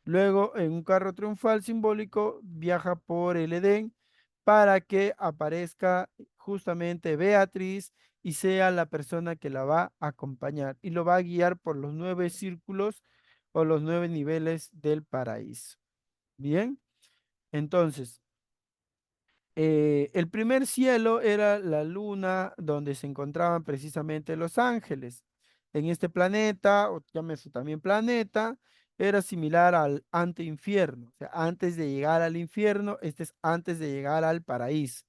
Luego, en un carro triunfal simbólico, viaja por el Edén para que aparezca justamente Beatriz y sea la persona que la va a acompañar y lo va a guiar por los 9 círculos o los 9 niveles del paraíso. Bien, entonces, el primer cielo era la luna donde se encontraban precisamente los ángeles. En este planeta, o llámese también planeta, era similar al anteinfierno. O sea, antes de llegar al infierno, este es antes de llegar al paraíso.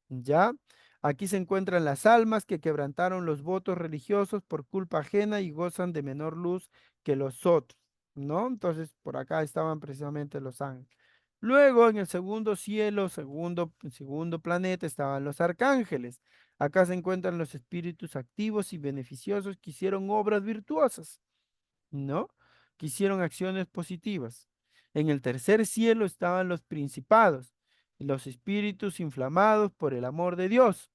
¿Ya? Aquí se encuentran las almas que quebrantaron los votos religiosos por culpa ajena y gozan de menor luz que los otros, ¿no? Entonces, por acá estaban precisamente los ángeles. Luego, en el segundo cielo, segundo planeta, estaban los arcángeles. Acá se encuentran los espíritus activos y beneficiosos que hicieron obras virtuosas, ¿no? Que hicieron acciones positivas. En el tercer cielo estaban los principados, los espíritus inflamados por el amor de Dios.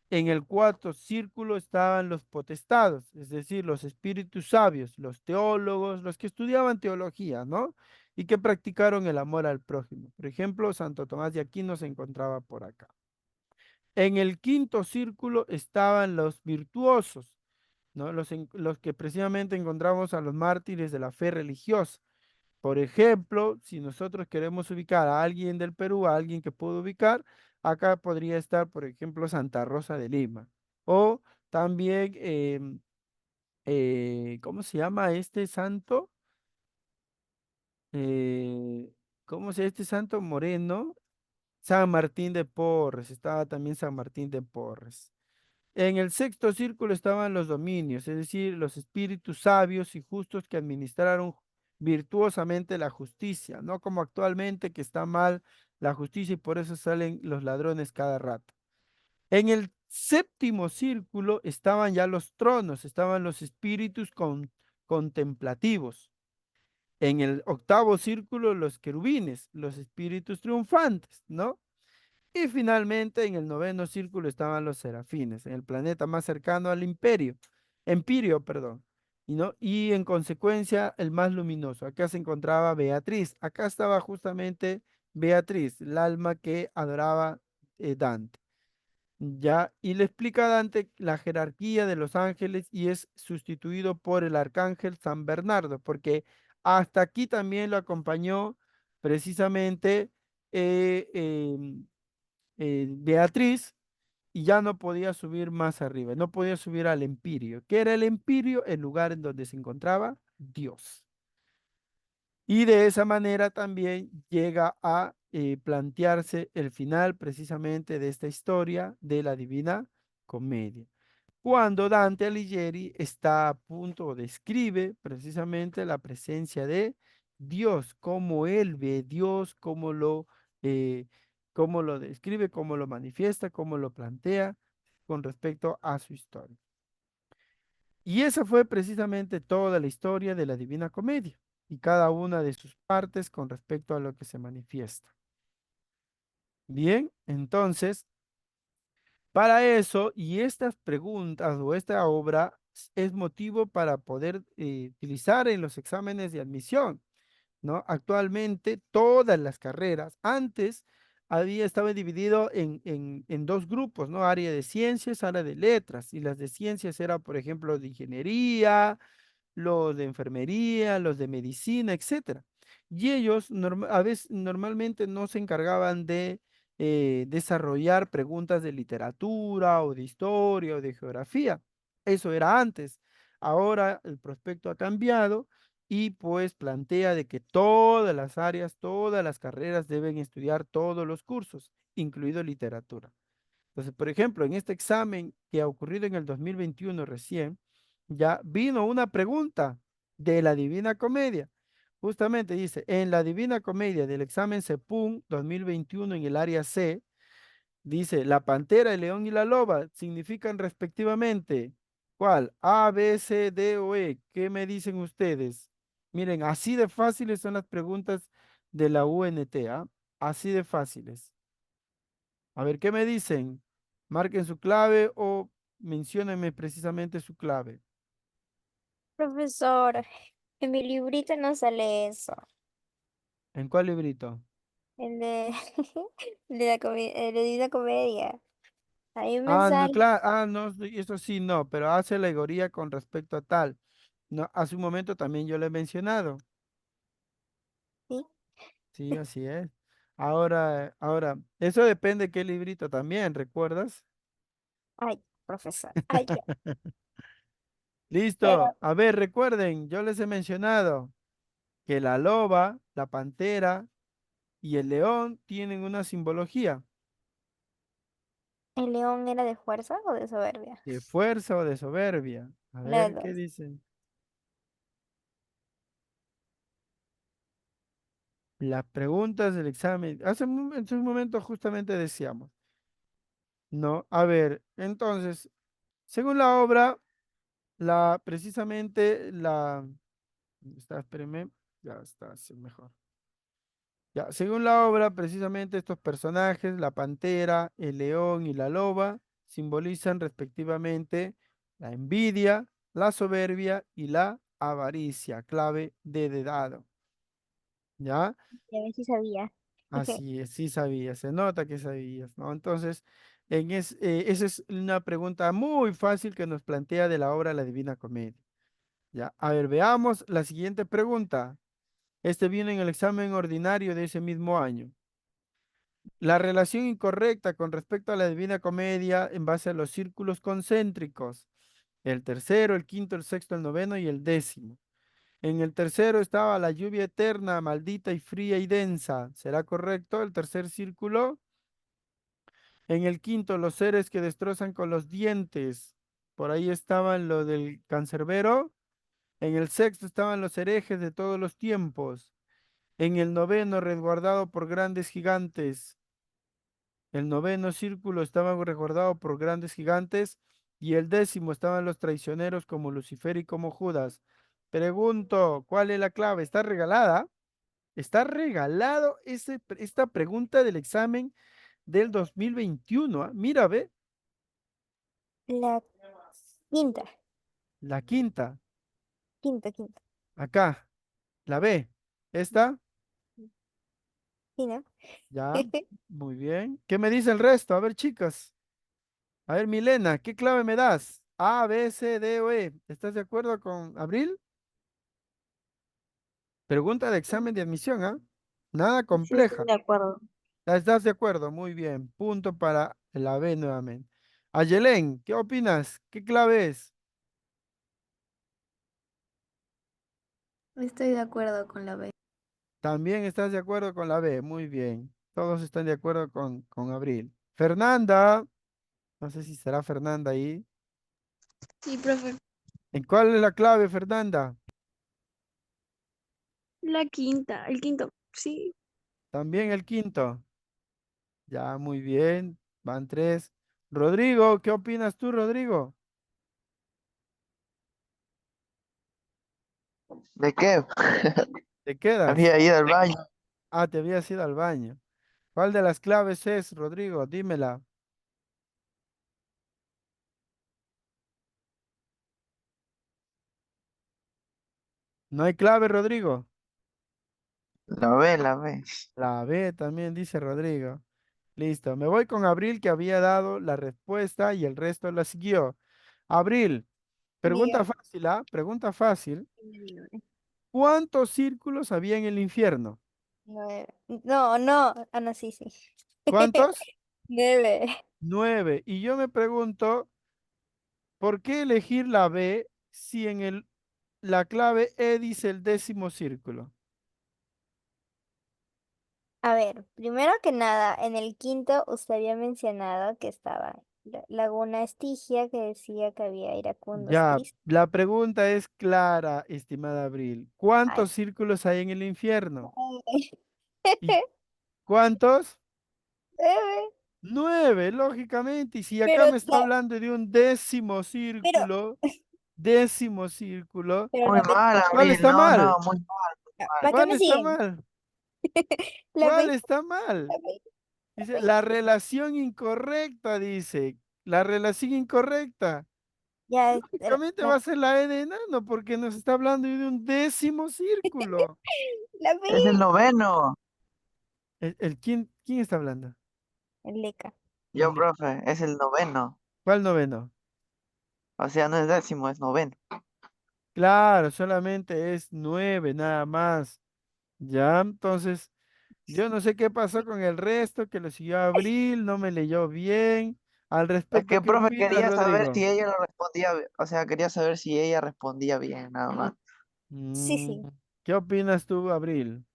En el cuarto círculo estaban los potestados, es decir, los espíritus sabios, los teólogos, los que estudiaban teología, ¿no? Y que practicaron el amor al prójimo. Por ejemplo, Santo Tomás de Aquino se encontraba por acá. En el quinto círculo estaban los virtuosos, ¿no? Los que precisamente encontramos a los mártires de la fe religiosa. Por ejemplo, si nosotros queremos ubicar a alguien del Perú, a alguien que puedo ubicar, acá podría estar, por ejemplo, Santa Rosa de Lima. O también, ¿cómo se llama este santo? Eh, ¿Cómo se llama este santo moreno? San Martín de Porres, estaba también San Martín de Porres. En el sexto círculo estaban los dominios, es decir, los espíritus sabios y justos que administraron virtuosamente la justicia, no como actualmente que está mal la justicia y por eso salen los ladrones cada rato. En el séptimo círculo estaban ya los tronos, estaban los espíritus contemplativos. En el octavo círculo los querubines, los espíritus triunfantes, ¿no? Y finalmente en el noveno círculo estaban los serafines, en el planeta más cercano al Empirio, perdón. Y, no, y en consecuencia el más luminoso. Acá se encontraba Beatriz. Acá estaba justamente Beatriz, el alma que adoraba Dante. Ya, y le explica a Dante la jerarquía de los ángeles y es sustituido por el arcángel San Bernardo, porque hasta aquí también lo acompañó precisamente eh, em, Beatriz y ya no podía subir más arriba, no podía subir al Empirio. ¿Qué era el Empirio? El lugar en donde se encontraba Dios. Y de esa manera también llega a plantearse el final precisamente de esta historia de la Divina Comedia. Cuando Dante Alighieri está a punto o describe precisamente la presencia de Dios, cómo él ve Dios, eh, cómo lo describe, cómo lo manifiesta, cómo lo plantea con respecto a su historia. Y esa fue precisamente toda la historia de la Divina Comedia y cada una de sus partes con respecto a lo que se manifiesta. Bien, entonces, para eso y estas preguntas o esta obra es motivo para poder utilizar en los exámenes de admisión, ¿no? Actualmente todas las carreras, antes estaba dividido en dos grupos, ¿no? Área de ciencias, área de letras, y las de ciencias era, por ejemplo, de ingeniería, los de enfermería, los de medicina, etcétera. Y ellos a veces normalmente no se encargaban de desarrollar preguntas de literatura o de historia o de geografía. Eso era antes. Ahora el prospecto ha cambiado y pues plantea de que todas las áreas, todas las carreras deben estudiar todos los cursos, incluido literatura. Entonces, por ejemplo, en este examen que ha ocurrido en el 2021 recién, ya vino una pregunta de la Divina Comedia. Justamente dice, en la Divina Comedia del examen CEPUN 2021 en el área C, dice, la pantera, el león y la loba significan respectivamente, ¿cuál? A, B, C, D o E. ¿Qué me dicen ustedes? Miren, así de fáciles son las preguntas de la UNT, ¿ah? Así de fáciles. A ver, ¿qué me dicen? Marquen su clave o menciónenme precisamente su clave.
Profesor, en mi librito no sale eso.
¿En cuál librito?
El de, el de Divina Comedia. Ahí me
Ah, no,
sale.
claro, no, eso sí, no, pero hace alegoría con respecto a tal. No, hace un momento también yo le he mencionado.
¿Sí?
Sí, así es. Ahora, eso depende de qué librito también, ¿recuerdas?
Ay, profesor. Ay, ya. Pero
Listo. A ver, recuerden, yo les he mencionado que la loba, la pantera y el león tienen una simbología
¿el león era de fuerza o de soberbia?
de fuerza o de soberbia. A
Las
ver, ¿qué
dos.
dicen? Las preguntas del examen. En un momento justamente decíamos, ¿no? A ver, entonces, según la obra, precisamente espérenme, ya está, sí, mejor. Ya, según la obra, precisamente estos personajes, la pantera, el león y la loba, simbolizan respectivamente la envidia, la soberbia y la avaricia, clave de dedado. ¿Ya?
A ver si sabía.
Así es, sí sabías, se nota que sabías, ¿no? Entonces, Esa es una pregunta muy fácil que nos plantea de la obra La Divina Comedia. Ya, a ver, veamos la siguiente pregunta. Este viene en el examen ordinario de ese mismo año. La relación incorrecta con respecto a la Divina Comedia en base a los círculos concéntricos. El tercero, el quinto, el sexto, el noveno y el décimo. En el tercero estaba la lluvia eterna, maldita y fría y densa. ¿Será correcto el tercer círculo? En el quinto, los seres que destrozan con los dientes. Por ahí estaban lo del cancerbero. En el sexto estaban los herejes de todos los tiempos. En el noveno, resguardado por grandes gigantes. El noveno círculo estaba resguardado por grandes gigantes. Y el décimo estaban los traicioneros como Lucifer y como Judas. Pregunto, ¿cuál es la clave? ¿Está regalada? Está regalado esta pregunta del examen del 2021. ¿Ah? Mira, ve,
La quinta,
la quinta,
quinta.
acá, la B. Esta,
¿Sí, no?
ya, muy bien. ¿Qué me dice el resto? A ver, chicas. A ver, Milena, ¿qué clave me das? A, B, C, D o E. ¿Estás de acuerdo con Abril? Pregunta de examen de admisión, ¿ah? Nada
Sí, estoy
compleja.
de acuerdo.
¿Estás de acuerdo? Muy bien. Punto para la B nuevamente. Ayelén, ¿qué opinas? ¿Qué clave es?
Estoy de acuerdo con la B.
También estás de acuerdo con la B. Muy bien. Todos están de acuerdo con Abril. Fernanda, no sé si será Fernanda ahí.
Sí, profe.
¿En cuál es la clave, Fernanda?
La quinta, el quinto. Sí.
También el quinto. Ya, muy bien. Van tres. Rodrigo, ¿qué opinas tú, Rodrigo?
¿De qué?
¿Te quedas?
Había ido al baño.
Ah, te habías ido al baño. ¿Cuál de las claves es, Rodrigo? Dímela. ¿No hay clave, Rodrigo?
La B, la B.
La B también dice Rodrigo. Listo. Me voy con Abril que había dado la respuesta y el resto la siguió. Abril, pregunta
Diga.
fácil, ¿ah? Pregunta fácil. ¿Cuántos círculos había en el infierno?
Nueve. No, no. Ah, no, sí, sí.
¿Cuántos?
9.
9. Y yo me pregunto, ¿por qué elegir la B si en la clave E dice el décimo círculo?
A ver, primero que nada, en el quinto usted había mencionado que estaba Laguna Estigia, que decía que había iracundos
Ya,
tristes.
la pregunta es clara, estimada Abril.
Ay.
¿Cuántos círculos hay en el infierno? ¿Y cuántos?
9.
9, lógicamente. Y si acá
Pero,
me está hablando de un
pero,
décimo círculo,
pero
Muy
la B,
mal,
¿cuál
Abril.
está
No,
mal?
no, muy mal.
¿para qué
¿Cuál
me
está
siguen?
mal?
La
¿Cuál
B,
está mal?
la B, la
Dice,
B.
la relación incorrecta, dice. La relación incorrecta.
Ya,
Lógicamente va a ser la E de enano porque nos está hablando de un décimo círculo.
la B.
Es el noveno.
¿Quién está hablando?
El Leca.
Yo,
El-
profe, es el noveno.
¿Cuál noveno?
O sea, no es décimo, es noveno.
Claro, solamente es 9, nada más. Ya, entonces, yo no sé qué pasó con el resto, que lo siguió Abril, no me leyó bien. Al
Es
respecto,
que,
¿qué
profe,
opinas,
quería saber
Rodrigo?
si ella lo respondía, o sea, quería saber si ella respondía bien, nada más.
Sí,
Mm,
sí.
¿Qué opinas tú, Abril?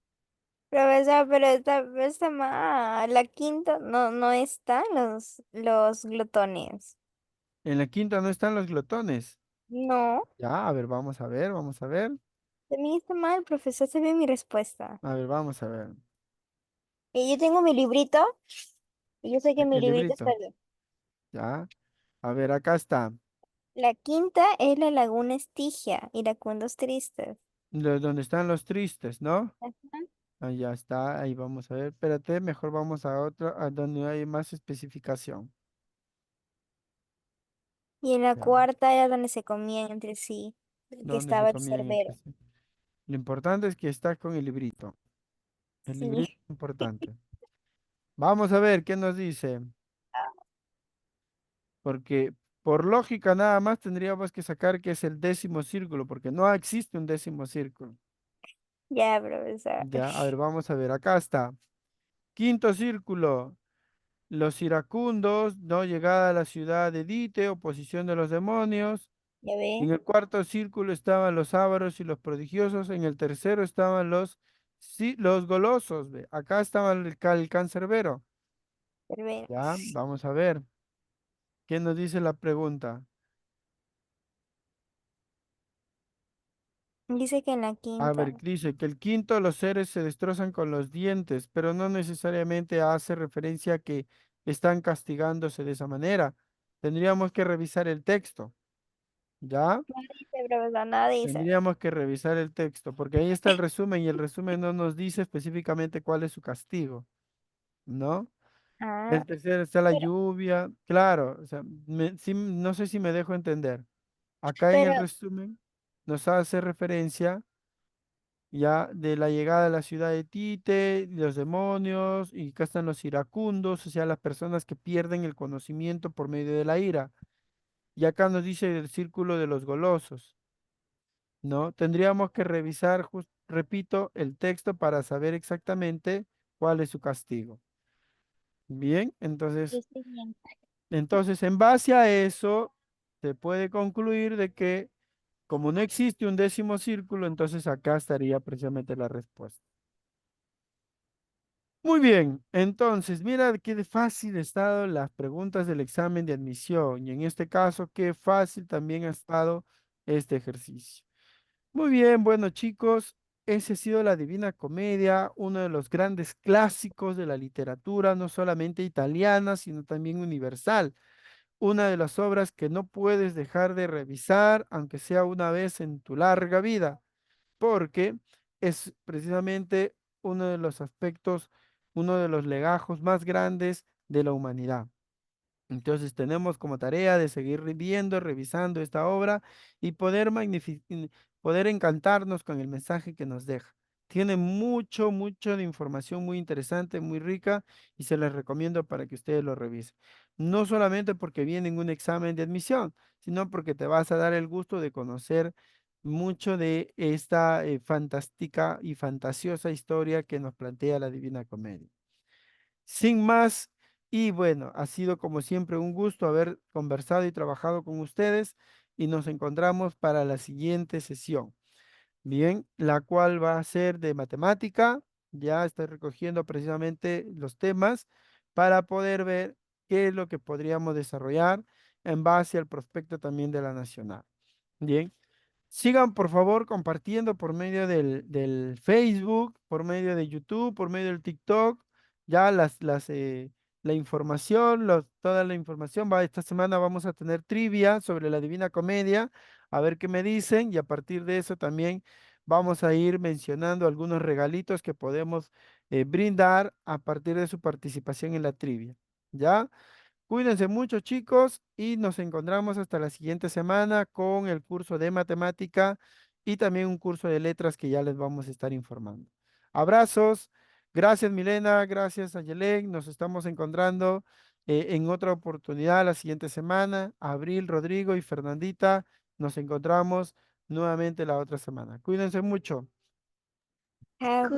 Profesor, pero está mal. La quinta no están los glotones.
En la quinta no están los glotones.
No,
Ya, a ver, vamos a ver, vamos a ver.
también está mal, profesor. Se ve mi respuesta.
A ver, vamos a ver.
Y yo tengo mi librito y yo sé que mi
El
librito está
librito.
bien.
Ya. A ver, acá está.
La quinta es la Laguna Estigia, iracundos tristes.
Donde están los tristes, ¿no?
Ajá.
Ahí ya está, ahí vamos a ver. Espérate, mejor vamos a otro, a donde hay más especificación.
Y en la
Ya.
cuarta era donde se comían entre sí, que
Donde se
estaba el
comían entre
cerbero.
sí. Lo importante es que está con el librito. El
Sí.
librito es importante. Vamos a ver qué nos dice. Porque por lógica nada más tendríamos que sacar que es el décimo círculo, porque no existe un décimo círculo.
Ya, profesor.
Ya, a ver, vamos a ver, acá está. Quinto círculo, los iracundos, no llegada a la ciudad de Dite, oposición de los demonios.
¿Ya ve?
En el cuarto círculo estaban los ávaros y los prodigiosos. En el tercero estaban los golosos. Ve. Acá estaba el cancerbero.
Perfecto.
Ya, vamos a ver. ¿Qué nos dice la pregunta?
Dice que en la
A
quinta.
ver, dice que el quinto, los seres se destrozan con los dientes, pero no necesariamente hace referencia a que están castigándose de esa manera. Tendríamos que revisar el texto. ¿Ya?
No dice, profesor, no dice.
Tendríamos que revisar el texto, porque ahí está el resumen y el resumen no nos dice específicamente cuál es su castigo, ¿no?
Ah,
El tercero está la
pero,
lluvia, claro, o sea, sí, no sé si me dejo entender. Acá en
pero,
el resumen nos hace referencia ya de la llegada a la ciudad de Tite, los demonios, y acá están los iracundos, o sea, las personas que pierden el conocimiento por medio de la ira. Y acá nos dice el círculo de los golosos. ¿No? Tendríamos que revisar, repito, el texto para saber exactamente cuál es su castigo. Bien, entonces,
estoy bien.
en base a eso, se puede concluir de que como no existe un décimo círculo, entonces acá estaría precisamente la respuesta. Muy bien, entonces, mira qué de fácil han estado las preguntas del examen de admisión y en este caso, qué fácil también ha estado este ejercicio. Muy bien, bueno chicos, ese ha sido la Divina Comedia, uno de los grandes clásicos de la literatura, no solamente italiana, sino también universal. Una de las obras que no puedes dejar de revisar, aunque sea una vez en tu larga vida, porque es precisamente uno de los aspectos, uno de los legajos más grandes de la humanidad. Entonces tenemos como tarea de seguir viendo, revisando esta obra y poder encantarnos con el mensaje que nos deja. Tiene mucho, mucho de información muy interesante, muy rica y se les recomiendo para que ustedes lo revisen. No solamente porque viene en un examen de admisión, sino porque te vas a dar el gusto de conocer mucho de esta fantástica y fantasiosa historia que nos plantea la Divina Comedia. Sin más, y bueno, ha sido como siempre un gusto haber conversado y trabajado con ustedes y nos encontramos para la siguiente sesión. Bien, la cual va a ser de matemática. Ya estoy recogiendo precisamente los temas para poder ver qué es lo que podríamos desarrollar en base al prospecto también de la nacional. Bien. Sigan, por favor, compartiendo por medio del Facebook, por medio de YouTube, por medio del TikTok, ya la información, toda la información. Esta semana vamos a tener trivia sobre la Divina Comedia, a ver qué me dicen, y a partir de eso también vamos a ir mencionando algunos regalitos que podemos brindar a partir de su participación en la trivia. ¿Ya? Cuídense mucho, chicos, y nos encontramos hasta la siguiente semana con el curso de matemática y también un curso de letras que ya les vamos a estar informando. Abrazos, gracias Milena, gracias Ayelén, nos estamos encontrando en otra oportunidad la siguiente semana. Abril, Rodrigo y Fernandita, nos encontramos nuevamente la otra semana. Cuídense mucho.
Chao.